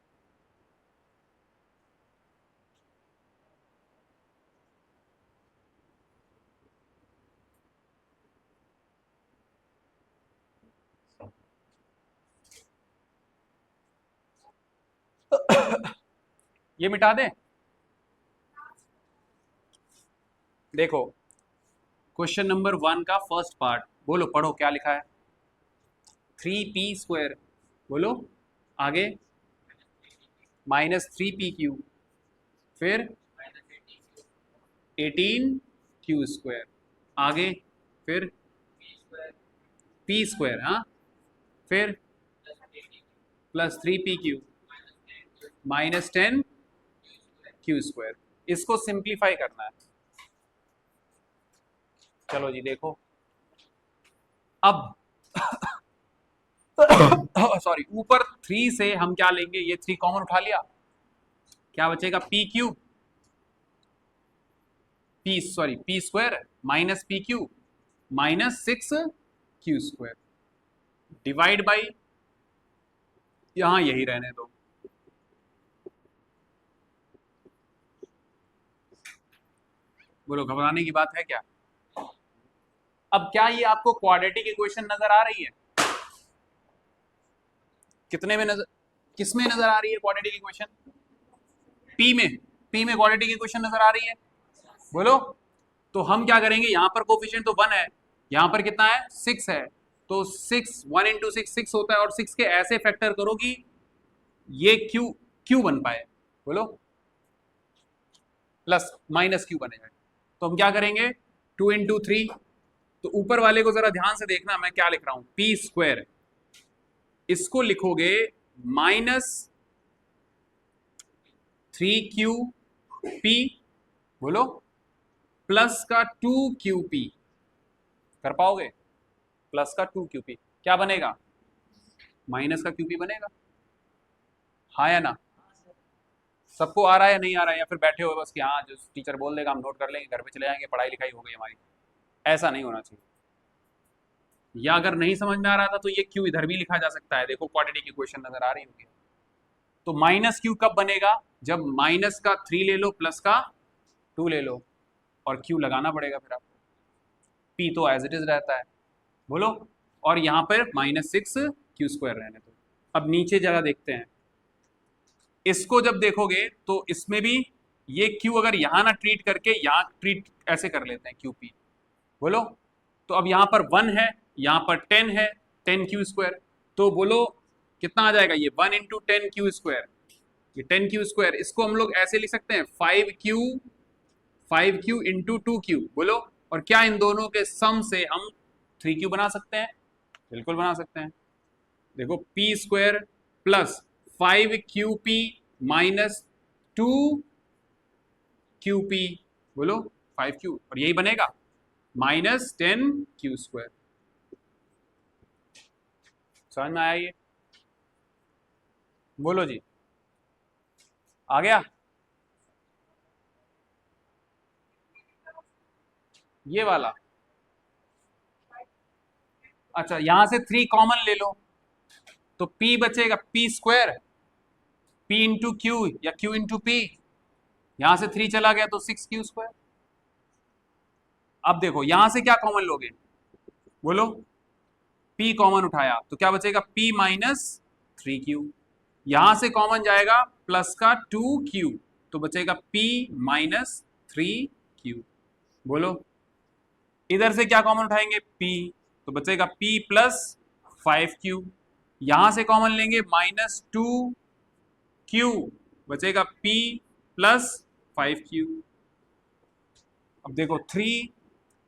ये मिटा दें, देखो क्वेश्चन नंबर 1 का फर्स्ट पार्ट, बोलो पढ़ो क्या लिखा है? 3p², बोलो आगे -3pq, फिर 18q², आगे फिर p², हाँ फिर +3pq -10q²। इसको सिंप्लीफाई करना है। चलो जी देखो अब सॉरी ऊपर 3 से हम क्या लेंगे, ये 3 कॉमन उठा लिया, क्या बचेगा? p³ p² -pq -6 Q square divide by, यहां यही रहने दो, बोलो घबराने की बात है क्या? अब क्या ये आपको क्वाड्रेटिक इक्वेशन नजर आ रही है? कितने में नजर, किस में नजर आ रही है क्वाड्रेटिक इक्वेशन? पी में, पी में क्वाड्रेटिक इक्वेशन नजर आ रही है, बोलो। तो हम क्या करेंगे, यहां पर कोफिशिएंट तो 1 है, यहां पर कितना है 6 है, तो 6 1 इंटू 6 6 होता है, और 6 के ऐसे फैक्टर करो कि ये क्यू क्यू बन पाए, बोलो प्लस माइनस क्यू बनेगा। तो हम क्या करेंगे 2 इंटू 3, तो ऊपर वाले को जरा ध्यान से देखना मैं क्या लिख रहा हूं, पी स्क्वायर, इसको लिखोगे माइनस 3 क्यू पी, बोलो प्लस का 2 क्यू पी, कर पाओगे? प्लस का 2 क्यू पी क्या बनेगा, माइनस का क्यूपी बनेगा, हाँ या ना? सबको आ रहा है या नहीं आ रहा है, या फिर बैठे हो बस कि हाँ जो टीचर बोल देगा हम नोट कर लेंगे, घर पे चले जाएंगे, पढ़ाई लिखाई हो गई हमारी? ऐसा नहीं होना चाहिए। या अगर नहीं समझ में आ रहा था तो ये क्यू इधर भी लिखा जा सकता है, देखो क्वाड्रेटिक इक्वेशन नजर आ रही होगी। तो माइनस क्यू कब बनेगा, जब माइनस का 3 ले लो प्लस का 2 ले लो, और क्यू लगाना पड़ेगा फिर आपको, पी तो एज इट इज रहता है, बोलो। और यहां पर -6 क्यू स्क्वायर रहने दो। अब नीचे जगह देखते हैं, इसको जब देखोगे तो इसमें भी ये क्यू अगर यहां ना ट्रीट करके यहां ट्रीट ऐसे कर लेते हैं क्यू पी, बोलो। तो अब यहां पर 1 है, यहां पर 10 है, 10 क्यू स्क्वायर, तो बोलो कितना आ जाएगा ये 1 इंटू 10 क्यू स्क्वायर, ये 10 क्यू स्क्वायर, इसको हम लोग ऐसे लिख सकते हैं 5 क्यू इंटू 2 क्यू, बोलो। और क्या इन दोनों के सम से हम 3 क्यू बना सकते हैं? बिल्कुल बना सकते हैं। देखो P square plus 5 Q P minus 2 Q P, बोलो 5 क्यू, और यही बनेगा -10 क्यू स्क्वायर। समझ में आया ये? बोलो जी, आ गया? ये वाला, अच्छा यहां से 3 कॉमन ले लो, तो P बचेगा P square, P into Q या Q इंटू पी, यहां से 3 चला गया तो 6 क्यू स्क्वायर। अब देखो यहां से क्या कॉमन लोगे, बोलो। P कॉमन उठाया तो क्या बचेगा P माइनस 3 क्यू, यहां से कॉमन जाएगा प्लस का 2 क्यू, तो बचेगा P माइनस 3 क्यू, बोलो। इधर से क्या कॉमन उठाएंगे P, तो बचेगा P प्लस 5 क्यू, यहां से कॉमन लेंगे -2 क्यू, बचेगा P प्लस 5 क्यू। अब देखो 3,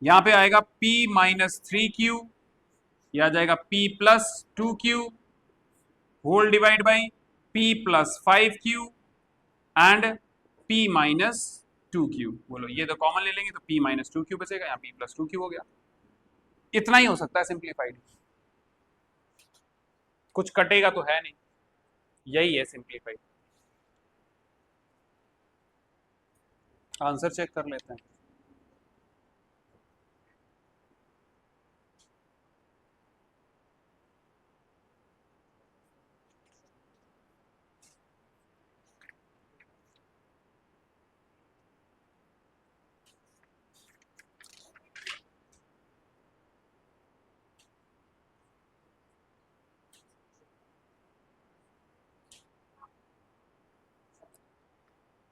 यहां पे आएगा P माइनस 3 क्यू, यह आ जाएगा P plus 2 Q whole divide by P plus 5 Q and P minus 2 Q, बोलो ये तो कॉमन ले लेंगे तो P माइनस 2 क्यू बचेगा, यहाँ P प्लस 2 क्यू हो गया। इतना ही हो सकता है सिंप्लीफाइड, कुछ कटेगा तो है नहीं, यही है सिंप्लीफाइड। आंसर चेक कर लेते हैं।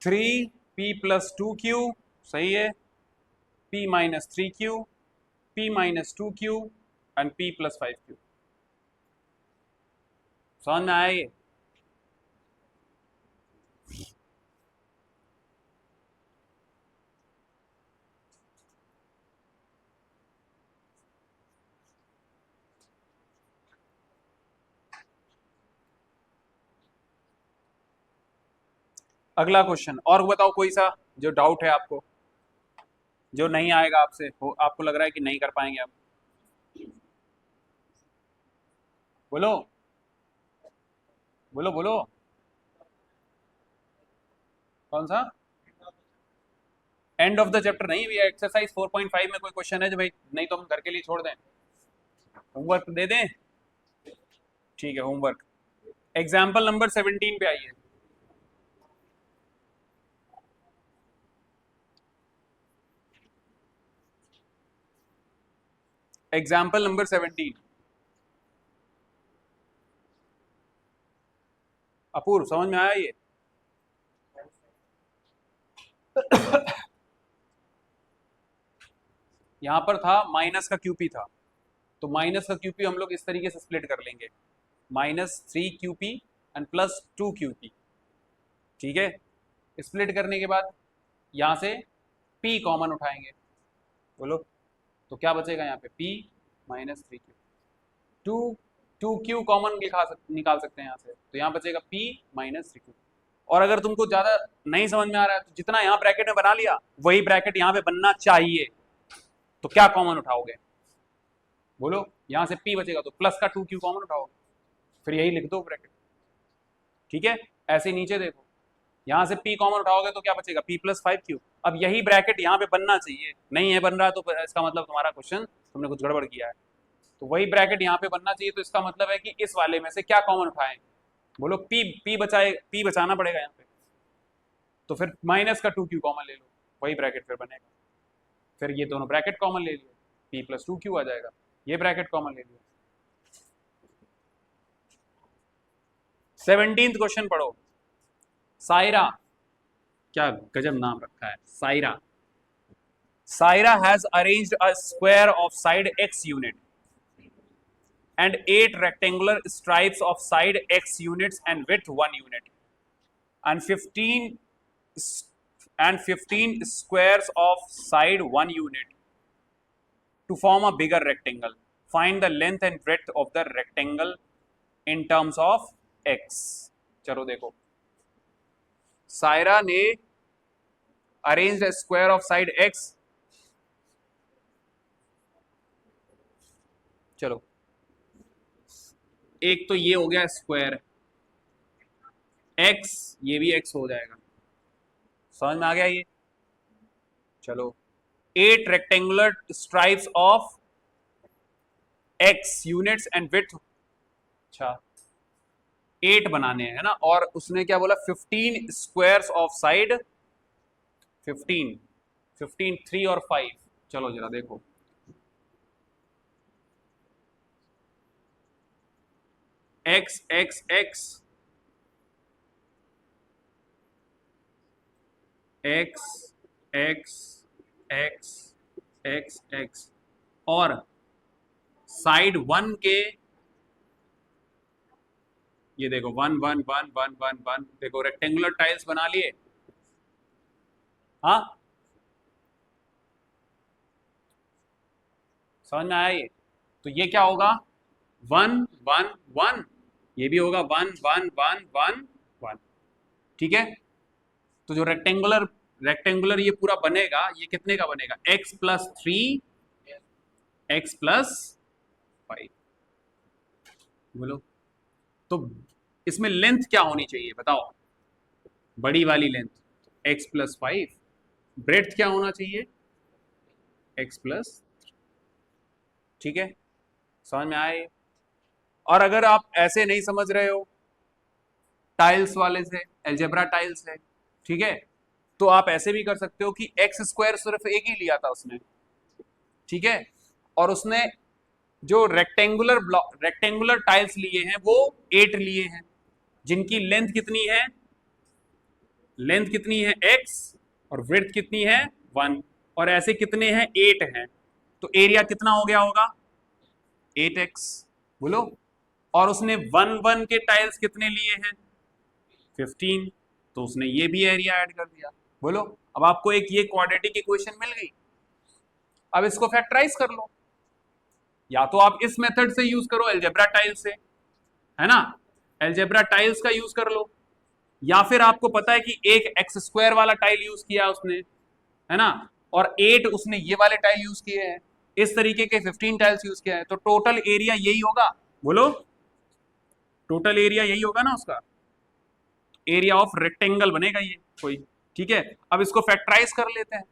थ्री P प्लस 2 क्यू सही है, P minus 3 Q, P minus 2 Q and P plus 5 Q. समझ में आया ये? अगला क्वेश्चन और बताओ कोई सा जो डाउट है आपको, जो नहीं आएगा आपसे, हो आपको लग रहा है कि नहीं कर पाएंगे आप, बोलो बोलो बोलो। कौन सा? एंड ऑफ द चैप्टर नहीं, एक्सरसाइज 4.5 में कोई क्वेश्चन है जो भाई, नहीं तो हम घर के लिए छोड़ दें। होमवर्क दे दें? ठीक है, होमवर्क एग्जाम्पल नंबर 17 पे आइए। Example number 17। अपूर्व समझ में आया ये? यहां पर था माइनस का क्यूपी था, तो माइनस का क्यूपी हम लोग इस तरीके से स्प्लिट कर लेंगे, -3 QP एंड +2 QP। ठीक है, स्प्लिट करने के बाद यहां से P कॉमन उठाएंगे, बोलो तो क्या बचेगा यहाँ पे P -3Q। 2Q कॉमन निकाल सकते हैं यहाँ से, तो यहाँ बचेगा P -3Q। और अगर तुमको ज्यादा नहीं समझ में आ रहा है तो जितना यहाँ ब्रैकेट में बना लिया वही ब्रैकेट यहाँ पे बनना चाहिए, तो क्या कॉमन उठाओगे? बोलो, यहां से P बचेगा तो प्लस का 2Q कॉमन उठाओगे, फिर यही लिख दो ब्रैकेट। ठीक है, ऐसे नीचे देखो, यहां से P कॉमन उठाओगे तो क्या बचेगा P +5Q। अब यही ब्रैकेट यहाँ पे बनना चाहिए, नहीं है बन रहा है तो इसका मतलब तुम्हारा क्वेश्चन तुमने कुछ गड़बड़ किया है। तो वही ब्रैकेट यहाँ पे बनना चाहिए, तो इसका मतलब है कि इस वाले में से क्या कॉमन उठाएं? बोलो P बचाना पड़ेगा यहाँ पे, तो फिर माइनस का 2Q कॉमन ले लो, वही ब्रैकेट फिर बनेगा। फिर ये दोनों ब्रैकेट कॉमन ले लियो, P +2Q आ जाएगा, ये ब्रैकेट कॉमन ले लियो। 17th क्वेश्चन पढ़ो। सायरा, क्या गजब नाम रखा है, Saira. Saira has arranged a square of side x unit and 8 rectangular stripes of side x units and width 1 unit and 15 squares of side 1 unit to form a bigger rectangle. Find the length and breadth of the rectangle in terms of x. चलो देखो, सायरा ने arranged a square of side x, चलो एक तो ये हो गया स्क्वायर x, ये भी x हो जाएगा, समझ में आ गया ये? चलो 8 rectangular stripes of x units and width, अच्छा 8 बनाने हैं ना, और उसने क्या बोला 15 स्क्वायर्स ऑफ साइड 15, 3 और 5। चलो जरा देखो, x x x x x x x x और साइड 1 के ये देखो 1 1 1 1 1 1, देखो रेक्टेंगुलर टाइल्स बना लिए। हाँ समझ में आया ये? तो ये क्या होगा 1 1 1, ये भी होगा 1 1 1 1 1। ठीक है, तो जो रेक्टेंगुलर ये पूरा बनेगा, ये कितने का बनेगा x +3 x +5। बोलो तो इसमें लेंथ क्या होनी चाहिए बताओ? बड़ी वाली लेंथ x +5, ब्रेड्थ क्या होना चाहिए x +3। ठीक है, समझ में आए? और अगर आप ऐसे नहीं समझ रहे हो टाइल्स वाले से, अलजेब्रा टाइल्स है, ठीक है, तो आप ऐसे भी कर सकते हो कि x स्क्वायर सिर्फ एक ही लिया था उसने, ठीक है, और उसने जो रेक्टेंगुलर टाइल्स लिए हैं वो 8 लिए हैं, जिनकी लेंथ कितनी है, x और विड्थ कितनी है 1, और ऐसे कितने हैं 8 हैं, तो एरिया कितना हो गया होगा 8x। बोलो, और उसने 1 1 के टाइल्स कितने लिए हैं 15, तो उसने ये भी एरिया ऐड कर दिया। बोलो, अब आपको एक ये क्वाड्रेटिक इक्वेशन मिल गई। अब इसको फैक्टराइज कर लो, या तो आप इस मेथड से यूज करो अलजेब्रा टाइल्स से, है ना, अलजेब्रा टाइल्स का यूज कर लो, या फिर आपको पता है कि एक एक्स स्क्वायर वाला टाइल यूज किया उसने, है ना, और 8 उसने ये वाले टाइल यूज किए हैं, इस तरीके के 15 टाइल्स यूज किया है, तो टोटल एरिया यही होगा। बोलो, टोटल एरिया यही होगा ना उसका, एरिया ऑफ रेक्टेंगल बनेगा ये कोई। ठीक है, अब इसको फैक्टराइज कर लेते हैं,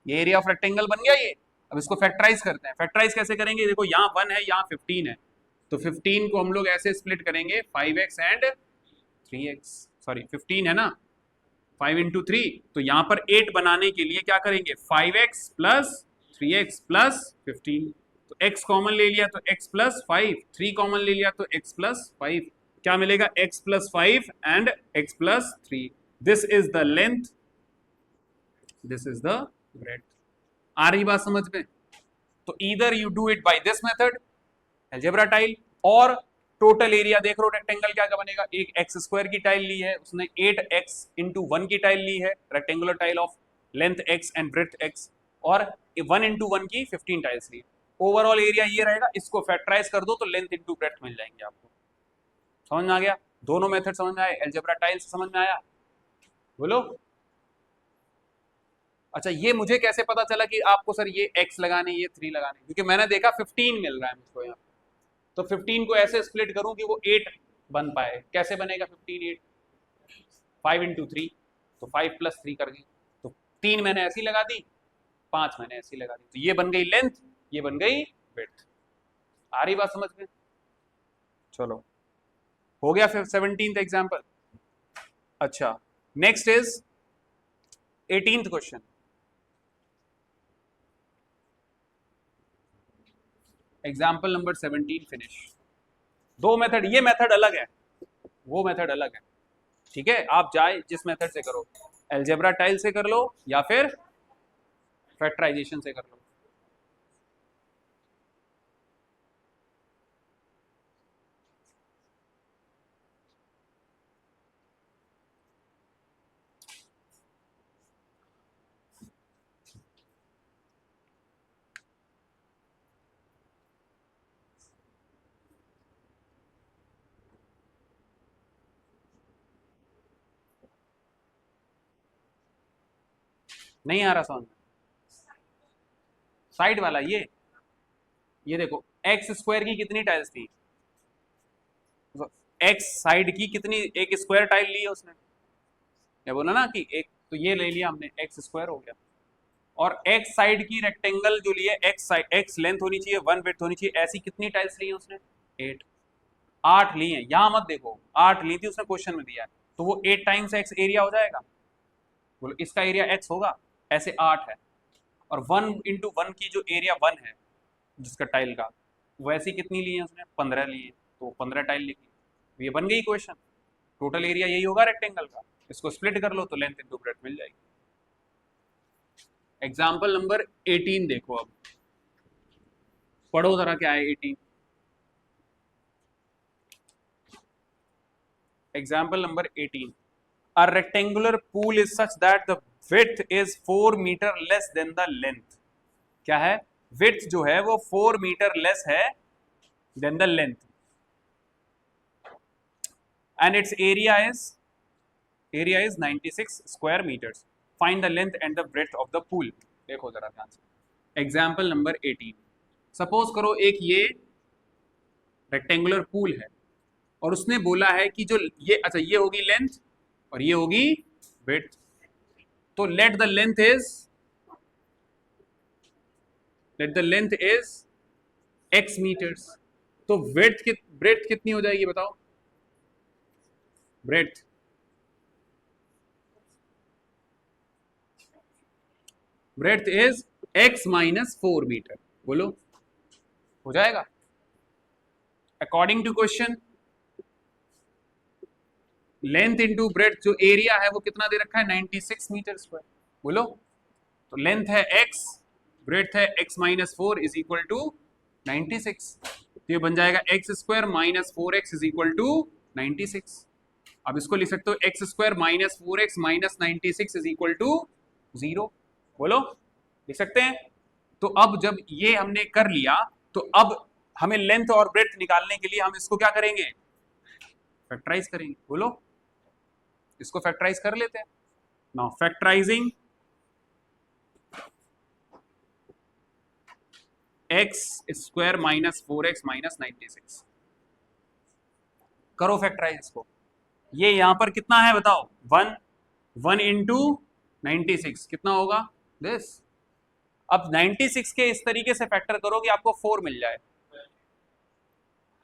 ये एरिया ऑफ रेक्टेंगल बन गया ये, अब इसको फैक्टराइज करते हैं। फैक्टराइज कैसे करेंगे? देखो यहाँ 1 है, यहाँ 15 है, तो 15 को हम लोग ऐसे स्प्लिट करेंगे 5x एंड 3x, सॉरी 15 है ना, 5 इंटू 3, तो यहाँ पर 8 बनाने के लिए क्या करेंगे? 5x प्लस 3x प्लस 15, तो x कॉमन ले लिया तो x प्लस 5, 3 कॉमन ले लिया तो x प्लस 5, क्या मिलेगा? x plus 5 and x plus 3, this is the length, this is the breadth. आ रही बात समझ में? तो either you do it by this method algebra tile, और टोटल एरिया देख रो रेक्टेंगल क्या क्या बनेगा, एक एक्स स्क्वायर की टाइल ली है उसने, 8x इंटू 1 की टाइल ली है, rectangular tile of length x and breadth x, और 1 इंटू 1 की 15 टाइल्स ली। ओवरऑल एरिया ये रहेगा, इसको फैक्टराइज कर दो तो लेंथ इंटू ब्रेथ मिल जाएंगे आपको। समझ में आ गया? दोनों मेथड समझ में आए? अलजेब्रा टाइल से समझ में आया? बोलो। अच्छा, ये मुझे कैसे पता चला कि आपको सर ये x लगाने ये 3 लगाने? क्योंकि मैंने देखा 15 मिल रहा है मुझको यहाँ, तो 15 को ऐसे स्प्लिट करूं कि वो 8 बन पाए। कैसे बनेगा 15 8? 5 इंटू 3, तो 5 प्लस 3 कर गई, तो 3 मैंने ऐसी लगा दी, 5 मैंने ऐसी लगा दी, तो ये बन गई लेंथ, ये बन गई विड्थ। आ रही बात समझ में? चलो, हो गया फिर 17th एग्जाम्पल। अच्छा, next is 18th question. Example number 17 finish. दो मेथड, ये मेथड अलग है, वो मेथड अलग है, ठीक है? आप जाए जिस मेथड से करो, अलजेब्रा टाइल से कर लो या फिर फैक्टराइजेशन से कर लो। नहीं आ रहा समझ में? साइड वाला ये देखो, एक्स स्क्वायर की कितनी टाइल्स थी? एक्स साइड की कितनी, एक स्क्वायर टाइल ली है उसने, क्या बोला ना कि एक, तो ये ले लिया हमने, एक्स स्क्वायर हो गया। और एक्स साइड की रेक्टेंगल जो लिए, एक्स साइड, एक्स लेंथ होनी चाहिए, 1 विड्थ होनी चाहिए, ऐसी कितनी टाइल्स ली है उसने? 8। 8 ली है, यहां मत देखो, 8 ली थी उसने, क्वेश्चन में दिया है, तो वो 8 टाइम्स एक्स एरिया हो जाएगा। बोलो इसका एरिया एक्स होगा, ऐसे 8 है, और 1 इंटू 1 की जो एरिया 1 है जिसका टाइल का, वैसी कितनी ली है उसने? 15 ली है, तो 15 टाइल लिखी, ये बन गई क्वेश्चन। टोटल एरिया यही होगा रेक्टेंगल का, इसको स्प्लिट कर लो तो लेंथ इंटू ब्रेड्थ मिल जाएगी। एग्जाम्पल नंबर 18 देखो, अब पढ़ो जरा क्या है 18। Example number 18, a rectangular pool is such that the width is 4 meter less than the length। क्या है? width जो है वो 4 मीटर लेस है than the length, and its area is 96 square meters। find the length and the breadth of the pool। देखो जरा ध्यान से, एग्जाम्पल नंबर 18, सपोज करो एक ये रेक्टेंगुलर पूल है, और उसने बोला है कि जो ये, अच्छा ये होगी लेंथ और ये होगी विड्थ, तो let the length is x metres, तो ब्रेड्थ कितनी हो जाएगी बताओ? Breadth is x minus 4 metre. बोलो, हो जाएगा? According to question, length into breadth, जो एरिया है वो कितना दे रखा है? 96 मीटर स्क्वायर। बोलो, तो लेंथ है x, ब्रेड्थ है x minus 4 is equal to 96, तो ये बन जाएगा X square minus 4x is equal to 96। अब इसको लिख सकते हो X square minus 4x minus 96 is equal to 0। बोलो, लिख सकते हैं? तो अब जब ये हमने कर लिया, तो अब हमें लेंथ और ब्रेड्थ निकालने के लिए हम इसको क्या करेंगे? फैक्टराइज करेंगे। बोलो, इसको फैक्टराइज कर लेते हैं। Now factorising x square minus 4x minus 96, करो फैक्टराइज इसको। ये यहां पर कितना है बताओ? 1 इंटू 96 कितना होगा? दिस। अब 96 के इस तरीके से फैक्टर करो कि आपको 4 मिल जाए।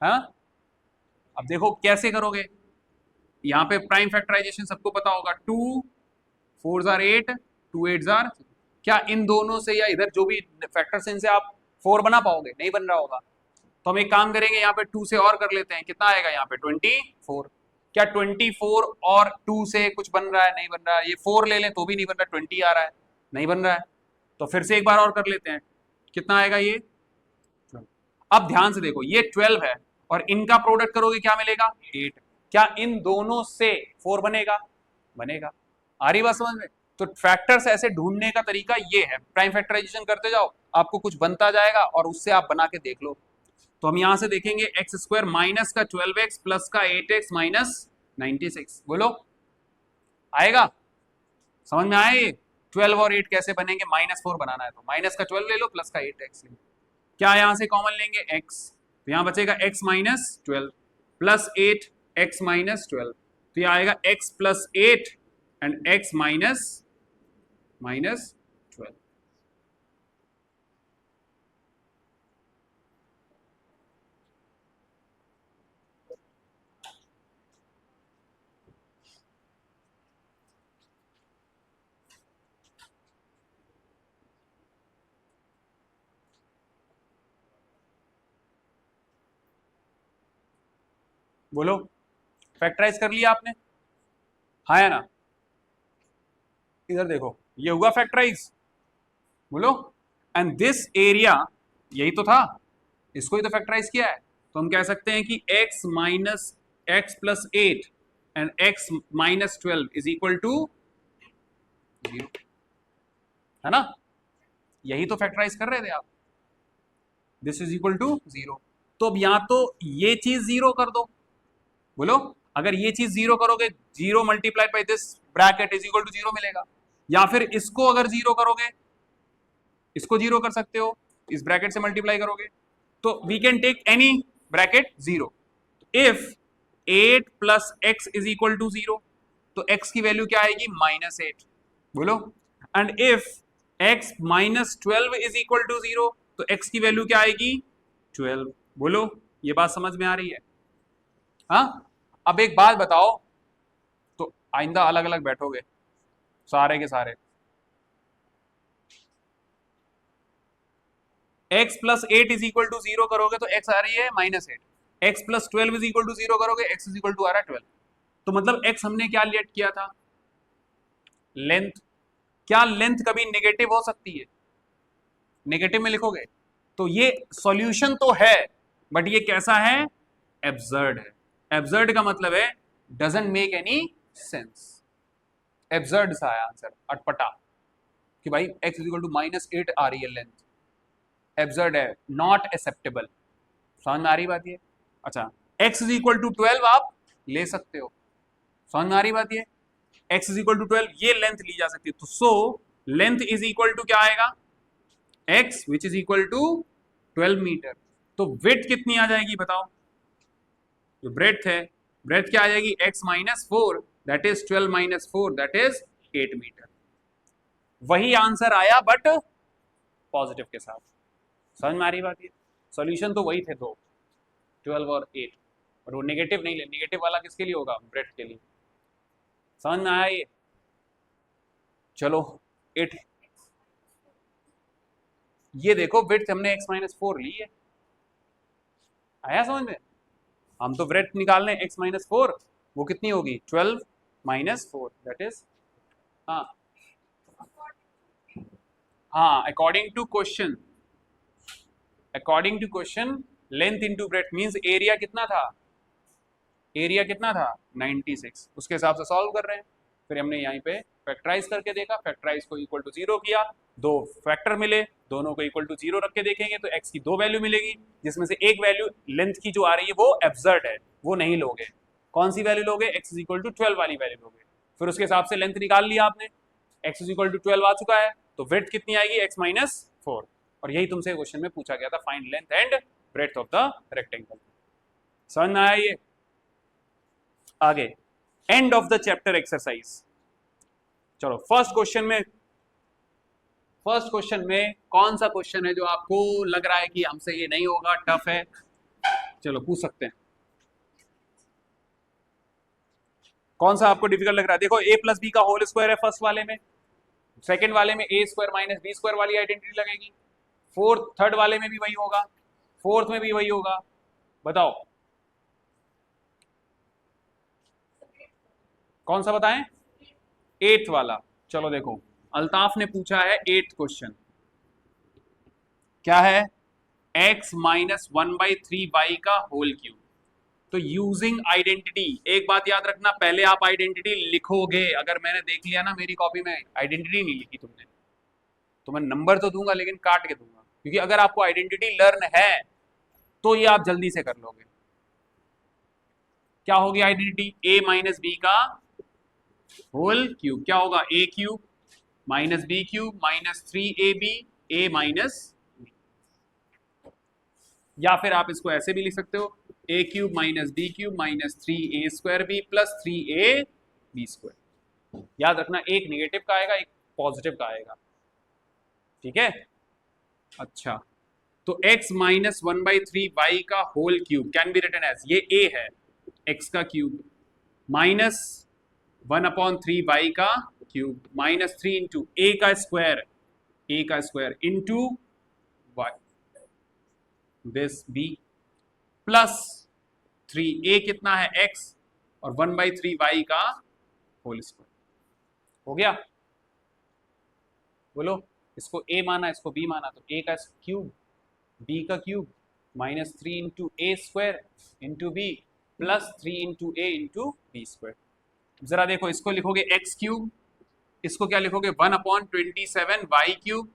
हाँ, अब देखो कैसे करोगे। यहाँ पे प्राइम फैक्टराइजेशन सबको पता होगा, 2 4 आर 8, 2 8 आर, क्या इन दोनों से या इधर जो भी फैक्टर्स इनसे आप 4 बना पाओगे? नहीं बन रहा होगा। तो हम एक काम करेंगे, यहाँ पे 2 से और कर लेते हैं, कितना आएगा यहाँ पे 24। क्या 24 और 2 से कुछ बन रहा है? नहीं बन रहा है। ये 4 ले लें तो भी नहीं बन रहा, 20 आ रहा है, नहीं बन रहा है। तो फिर से एक बार और कर लेते हैं, कितना आएगा ये। अब ध्यान से देखो, ये 12 है और इनका प्रोडक्ट करोगे क्या मिलेगा? 8। क्या इन दोनों से 4 बनेगा? बनेगा। आ रही बात समझ में? तो फैक्टर्स ऐसे ढूंढने का तरीका ये है, प्राइम फैक्टराइजेशन करते जाओ, आपको कुछ बनता जाएगा और उससे आप बना के देख लो। तो हम यहां से देखेंगे एक्स स्क्वायर माइनस का 12x प्लस का 8x माइनस 96, बोलो आएगा? समझ में आया ये? 12 और 8 कैसे बनेंगे? -4 बनाना है तो माइनस का 12 ले लो प्लस का 8x ले लो। क्या यहां से कॉमन लेंगे? x, तो यहां बचेगा x minus 12 plus 8 x minus 12, तो यह आएगा x plus 8 and x minus 12। बोलो, फैक्टराइज कर लिया आपने? हाँ या ना? इधर देखो, ये हुआ फैक्टराइज, बोलो। एंड दिस एरिया, यही तो था, इसको ही तो फैक्टराइज किया है। तो हम कह सकते हैं कि x minus X plus 8 and x minus 12 is equal to 0, है ना? यही तो फैक्टराइज कर रहे थे आप, दिस इज इक्वल टू 0। तो अब या तो ये चीज 0 कर दो, बोलो, अगर ये चीज 0 करोगे, 0 multiplied by this bracket is equal to 0 मिलेगा। या फिर इसको अगर 0 करोगे, इसको 0 कर सकते हो, इस ब्रैकेट से मल्टीप्लाई करोगे, तो we can take any bracket 0। If 8 plus X is equal to 0, तो x की वैल्यू क्या आएगी? -8, बोलो। And if x minus 12 is equal to 0, तो x की वैल्यू क्या आएगी? 12, बोलो। ये बात समझ में आ रही है? हाँ, अब एक बात बताओ, तो आइंदा अलग अलग बैठोगे सारे के सारे, x plus 8 is equal to 0 करोगे तो x आ रही है -8, x plus 12 is equal to 0 करोगे, x इज इक्वल टू आ रहा है 12। तो मतलब x हमने क्या लेट किया था? लेंथ। क्या लेंथ कभी नेगेटिव हो सकती है? नेगेटिव में लिखोगे तो ये सॉल्यूशन तो है, बट ये कैसा है? एब्सर्ड है। एब्सर्ड का मतलब है doesn't make any sense. Absurd सा है आंसर, अटपटा, कि भाई x इज इक्वल टू -8 आ रही है लेंथ, एब्सर्ड है, नॉट एक्सेप्टेबल। समझ में आ रही बात ये? अच्छा, x इज इक्वल टू 12 आप ले सकते हो, समझ में आ रही बात ये? x इज इक्वल टू 12, ये लेंथ ली जा सकती है। तो so length is equal to क्या आएगा? x which is equal to 12 metre. तो विड्थ कितनी आ जाएगी बताओ? जो ब्रेड्थ है, ब्रेड्थ क्या आ जाएगी? x minus 4, that is 12 minus 4, that is 8 metre. वही आंसर आया बट पॉजिटिव के साथ। समझ में आ रही बात ये? सॉल्यूशन तो वही थे दो, 12 और 8, और वो नेगेटिव नहीं ले, नेगेटिव वाला किसके लिए होगा? ब्रेड के लिए। समझ में आया ये? चलो 8, ये देखो विड्थ हमने x माइनस 4 ली है, आया समझ में? हम तो ब्रेड निकालने x माइनस 4, वो कितनी होगी? 12 माइनस 4, दैट इज, हाँ हाँ, according to question, according to question length into breadth means area कितना था? एरिया कितना था? 96, उसके हिसाब से सॉल्व कर रहे हैं। फिर हमने यहीं पे फैक्टराइज करके देखा, फैक्टराइज को इक्वल टू 0 किया, दो फैक्टर मिले, दोनों को इक्वल टू 0 रख के देखेंगे तो x की दो वैल्यू मिलेगी, जिसमें से एक वैल्यू लेंथ की जो आ रही है वो एब्सर्ड है, वो नहीं लोगे। कौन सी वैल्यू लोगे? x इज इक्वल टू 12 वाली वैल्यू लोगे। फिर उसके हिसाब से लेंथ निकाल लिया आपने, x इज इक्वल टू 12 आ चुका है, तो विड्थ कितनी आएगी? x minus 4। और यही तुमसे क्वेश्चन में पूछा गया था, find length and breadth of the rectangle. समझ में आया ये? आगे end of the chapter exercise. चलो फर्स्ट क्वेश्चन में, फर्स्ट क्वेश्चन में कौन सा क्वेश्चन है जो आपको लग रहा है कि हमसे ये नहीं होगा, टफ है? चलो पूछ सकते हैं। कौन सा आपको डिफिकल्ट लग रहा है? देखो a प्लस बी का होल स्क्वायर है फर्स्ट वाले में, सेकंड वाले में a square minus B square वाली आइडेंटिटी लगेगी, फोर्थ थर्ड वाले में भी वही होगा, फोर्थ में भी वही होगा। बताओ कौन सा बताएं? एट्थ वाला। चलो देखो, अल्ताफ ने पूछा है एट्थ क्वेश्चन, क्या है? x माइनस 1/3 y का होल क्यूब। तो यूजिंग आइडेंटिटी, एक बात याद रखना, पहले आप आइडेंटिटी लिखोगे। अगर मैंने देख लिया ना मेरी कॉपी में आइडेंटिटी नहीं लिखी तुमने, तो मैं नंबर तो दूंगा लेकिन काट के दूंगा, क्योंकि अगर आपको आइडेंटिटी लर्न है तो ये आप जल्दी से कर लोगे। क्या होगी आइडेंटिटी? a माइनस बी का होल क्यूब क्या होगा? a cube minus B cube minus 3ab a minus, या फिर आप इसको ऐसे भी लिख सकते हो, a cube minus B cube minus 3a square B plus 3a B square. याद रखना, एक नेगेटिव का आएगा एक पॉजिटिव का आएगा, ठीक है? अच्छा, तो x माइनस 1/3 y का whole cube can be written as, ये a है x का क्यूब माइनस 1/3 y का क्यूब माइनस 3 इंटू a का square into y this b plus 3a कितना है? x और 1/3 y का होल स्क्वायर। हो गया? बोलो, इसको a माना इसको b माना, तो a का क्यूब b का क्यूब minus 3 into a square into b plus 3 into a into b square. जरा देखो, इसको लिखोगे x क्यूब, इसको क्या लिखोगे? 1/27 y क्यूब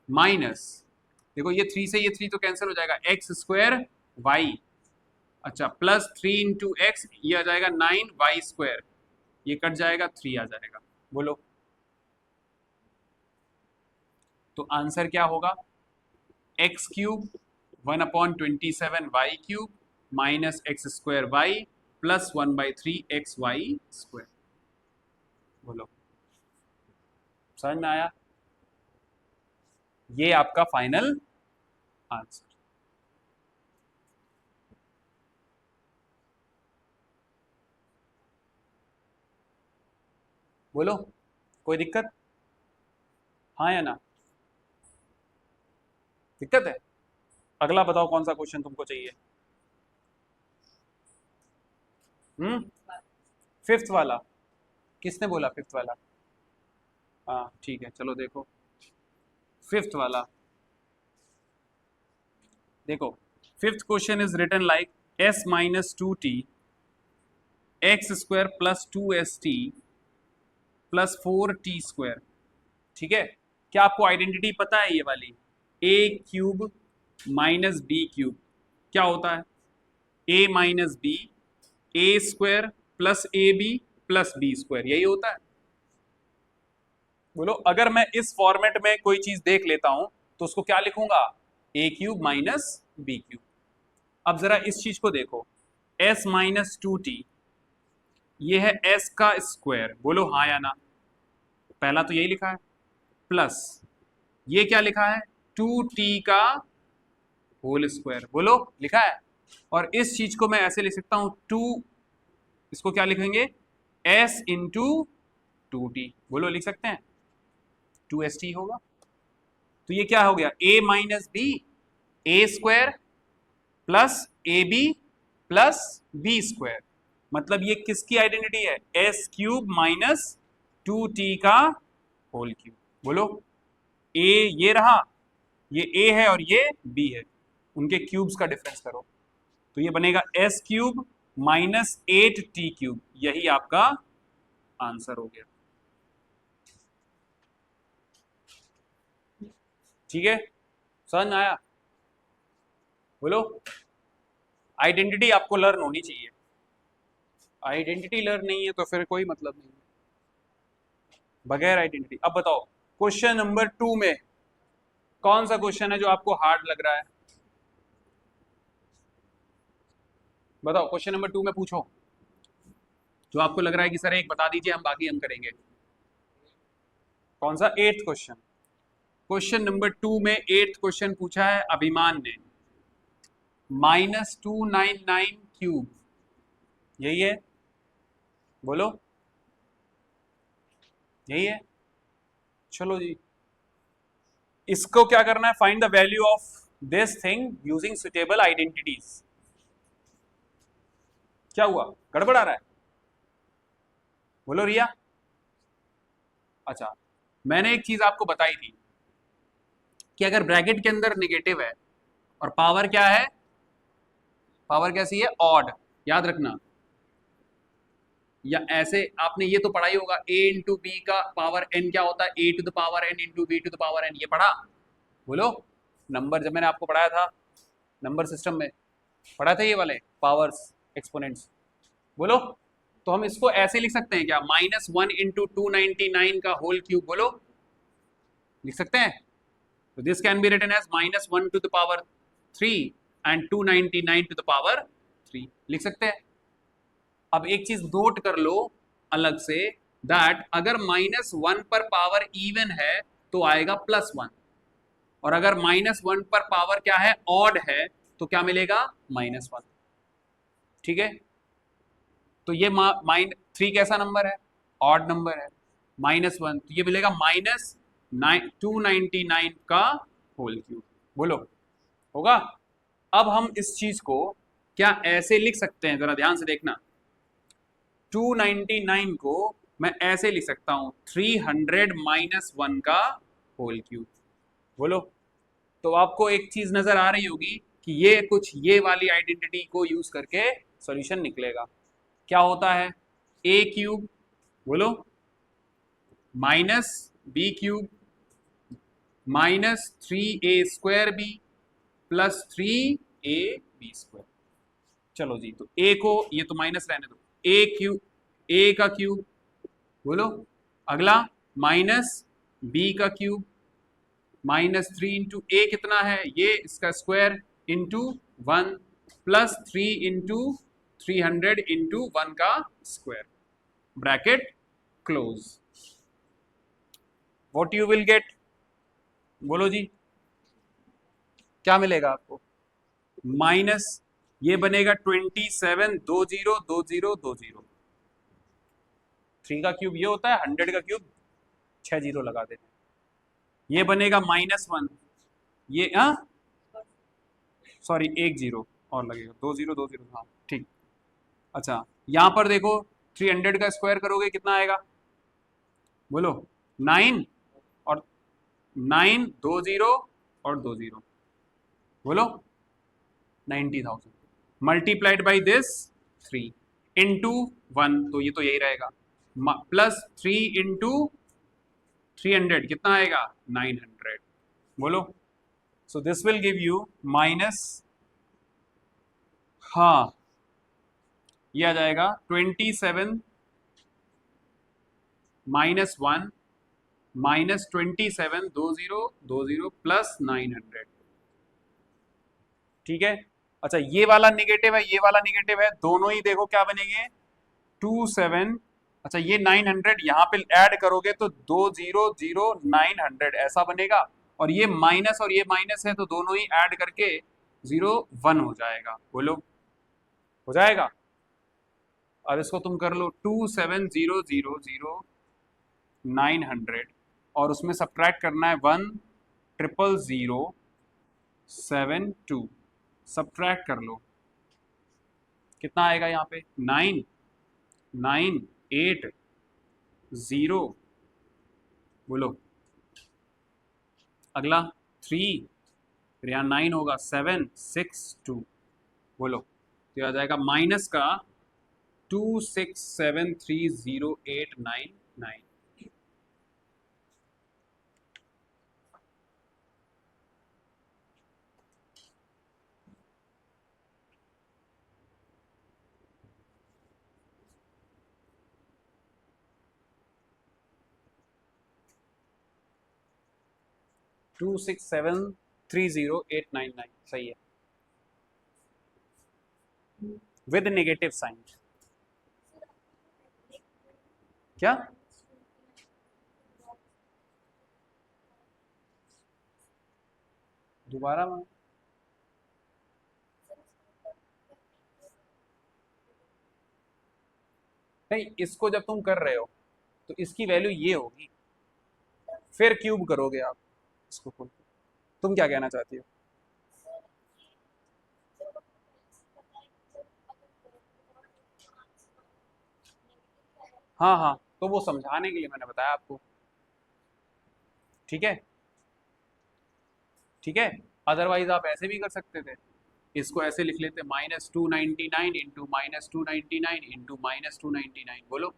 माइनस, देखो ये 3 से ये 3 तो कैंसिल हो जाएगा, x स्क्वायर y, अच्छा प्लस 3 इंटू एक्स, ये आ जाएगा 9y स्क्वायर, ये कट जाएगा 3 आ जाएगा। बोलो तो आंसर क्या होगा? x cube 1/27 y cube minus x square y plus 1/3 xy square. बोलो समझ में आया? ये आपका फाइनल आंसर। बोलो कोई दिक्कत? हाँ या ना? दिक्कत है? अगला बताओ कौन सा क्वेश्चन तुमको चाहिए? फिफ्थ वाला? किसने बोला फिफ्थ वाला? हाँ ठीक है, चलो देखो फिफ्थ वाला। देखो fifth question is written like s minus 2t X square plus 2st plus 4t square. ठीक है, क्या आपको आइडेंटिटी पता है ये वाली? a cube minus B cube क्या होता है? a minus b, a square plus a b plus b square, यही होता है। बोलो अगर मैं इस फॉर्मेट में कोई चीज देख लेता हूं तो उसको क्या लिखूंगा? a cube minus B cube. अब जरा इस चीज को देखो, s माइनस 2t, ये है s का स्क्वायर, बोलो हाँ या ना? पहला तो यही लिखा है, प्लस ये क्या लिखा है? 2t का होल स्क्वायर, बोलो लिखा है। और इस चीज को मैं ऐसे लिख सकता हूं 2, इसको क्या लिखेंगे? s इंटू 2t, बोलो लिख सकते हैं 2st होगा। तो ये क्या हो गया? a minus b, a square plus a b plus b square, मतलब ये किसकी आइडेंटिटी है? s क्यूब माइनस 2t का होल क्यूब। बोलो a ये रहा, ये a है और ये b है, उनके क्यूब्स का डिफरेंस करो तो ये बनेगा s cube minus 8t cube, यही आपका आंसर हो गया। ठीक है, समझ आया? बोलो आइडेंटिटी आपको लर्न होनी चाहिए, आइडेंटिटी लर्न नहीं है तो फिर कोई मतलब नहीं है बगैर आइडेंटिटी। अब बताओ क्वेश्चन नंबर 2 में कौन सा क्वेश्चन है जो आपको हार्ड लग रहा है? बताओ क्वेश्चन नंबर 2 में पूछो जो आपको लग रहा है कि सर एक बता दीजिए, हम बाकी हम करेंगे। कौन सा? 8th question. क्वेश्चन नंबर 2 में 8th क्वेश्चन पूछा है अभिमान ने, -299 क्यूब, यही है, बोलो यही है। चलो जी, इसको क्या करना है, find the value of this thing using suitable identities. क्या हुआ, गड़बड़ आ रहा है, बोलो रिया। अच्छा, मैंने एक चीज आपको बताई थी कि अगर ब्रैकेट के अंदर नेगेटिव है और पावर क्या है, पावर कैसी है, ऑड, याद रखना। या ऐसे आपने ये तो पढ़ा ही होगा, a इंटू बी का पावर n क्या होता है, a to the power n into b to the power n, ये पढ़ा, बोलो। नंबर जब मैंने आपको पढ़ाया था नंबर सिस्टम में, पढ़ा था ये वाले पावर्स एक्सपोनेंट्स, बोलो। तो हम इसको ऐसे लिख सकते हैं क्या, -1 इंटू 299 का होल क्यूब, बोलो लिख सकते हैं। तो this can be written as -1 to the power 3 and 299 to the power 3, लिख सकते हैं। अब एक चीज नोट कर लो अलग से, दैट अगर -1 पर पावर इवन है तो आएगा +1, और अगर -1 पर पावर क्या है, ऑड है, तो क्या मिलेगा, -1। ठीक है, तो ये -3 कैसा नंबर है, ऑड नंबर है, -1, तो ये मिलेगा -299 का होल क्यूब, बोलो होगा। अब हम इस चीज को क्या ऐसे लिख सकते हैं, जरा ध्यान से देखना, 299 को मैं ऐसे लिख सकता हूं, 300 -1 का होल क्यूब, बोलो। तो आपको एक चीज नजर आ रही होगी कि ये कुछ ये वाली आइडेंटिटी को यूज करके सॉल्यूशन निकलेगा। क्या होता है, a क्यूब, बोलो, -b³ -3a² +3ab²। चलो जी, तो a को ये तो माइनस रहने दो, a का क्यूब, बोलो। अगला -b³ -3 इंटू a कितना है, ये इसका स्क्वायर इंटू 1 +3 इंटू 300 इंटू 1 का square, bracket close. What you will get, बोलो जी, क्या मिलेगा आपको, माइनस ये बनेगा 27 20 3 का क्यूब ये होता है, 100 का क्यूब 6 जीरो लगा देते हैं, ये बनेगा -1, ये सॉरी 1 जीरो और लगेगा, 2 0 हाँ ठीक। अच्छा, यहां पर देखो 300 का स्क्वायर करोगे कितना आएगा, बोलो 9, और 9 2 0 और 2 0, बोलो 90,000 मल्टीप्लाइड बाई दिस 3 इंटू 1, तो ये तो यही रहेगा, +3 इंटू 300 कितना आएगा, 900, बोलो। So this will give you minus, हाँ ये आ जाएगा 27 -1 -27 20 +900, ठीक है। अच्छा, ये वाला निगेटिव है, ये वाला निगेटिव है, दोनों ही देखो क्या बनेंगे, 27, अच्छा ये 900 यहाँ पे ऐड करोगे तो 2 0 0 900 ऐसा बनेगा, और ये माइनस और ये माइनस है तो दोनों ही ऐड करके 0 1 हो जाएगा, बोलो हो जाएगा। अब इसको तुम कर लो 27 0 0 0 900, और उसमें सब्ट्रैक्ट करना है 1 0 0 7 2, सब्ट्रैक्ट कर लो, कितना आएगा यहाँ पे, 9 9 8 0, बोलो। अगला 3, फिर यहाँ 9 होगा, 7 6 2, बोलो। तो आ जाएगा माइनस का 267308999, 267308999 सही है, विद नेगेटिव साइन। क्या दोबारा में नहीं, इसको जब तुम कर रहे हो तो इसकी वैल्यू ये होगी, फिर क्यूब करोगे आप इसको खोल के। तुम क्या कहना चाहती हो? हाँ हाँ, तो वो समझाने के लिए मैंने बताया आपको। ठीक है, ठीक है। अदरवाइज आप ऐसे भी कर सकते थे, इसको ऐसे लिख लेते, -299 इंटू -299 इंटू -299। बोलो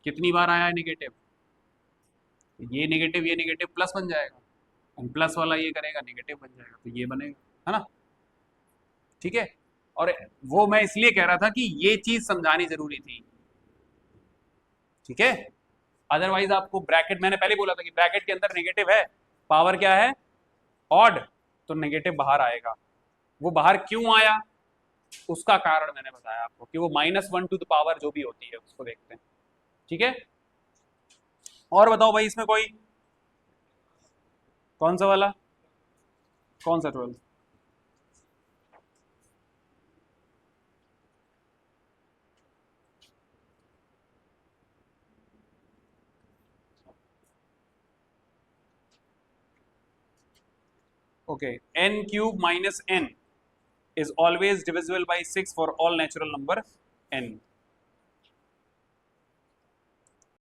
कितनी बार आया है निगेटिव? ये नेगेटिव प्लस बन जाएगा, और प्लस वाला ये करेगा नेगेटिव बन जाएगा, तो ये बनेगा, है ना? ठीक है। और वो मैं इसलिए कह रहा था कि ये चीज समझानी जरूरी थी। ठीक है, अदरवाइज आपको ब्रैकेट, मैंने पहले बोला था कि ब्रैकेट के अंदर नेगेटिव है, पावर क्या है, ऑड, तो नेगेटिव बाहर आएगा। वो बाहर क्यों आया, उसका कारण मैंने बताया आपको कि वो -1 टू द पावर जो भी होती है उसको देखते हैं। ठीक है, और बताओ भाई इसमें कोई, कौन सा वाला, कौन सा 12? Okay, n cube minus n is always divisible by 6 for all natural number n.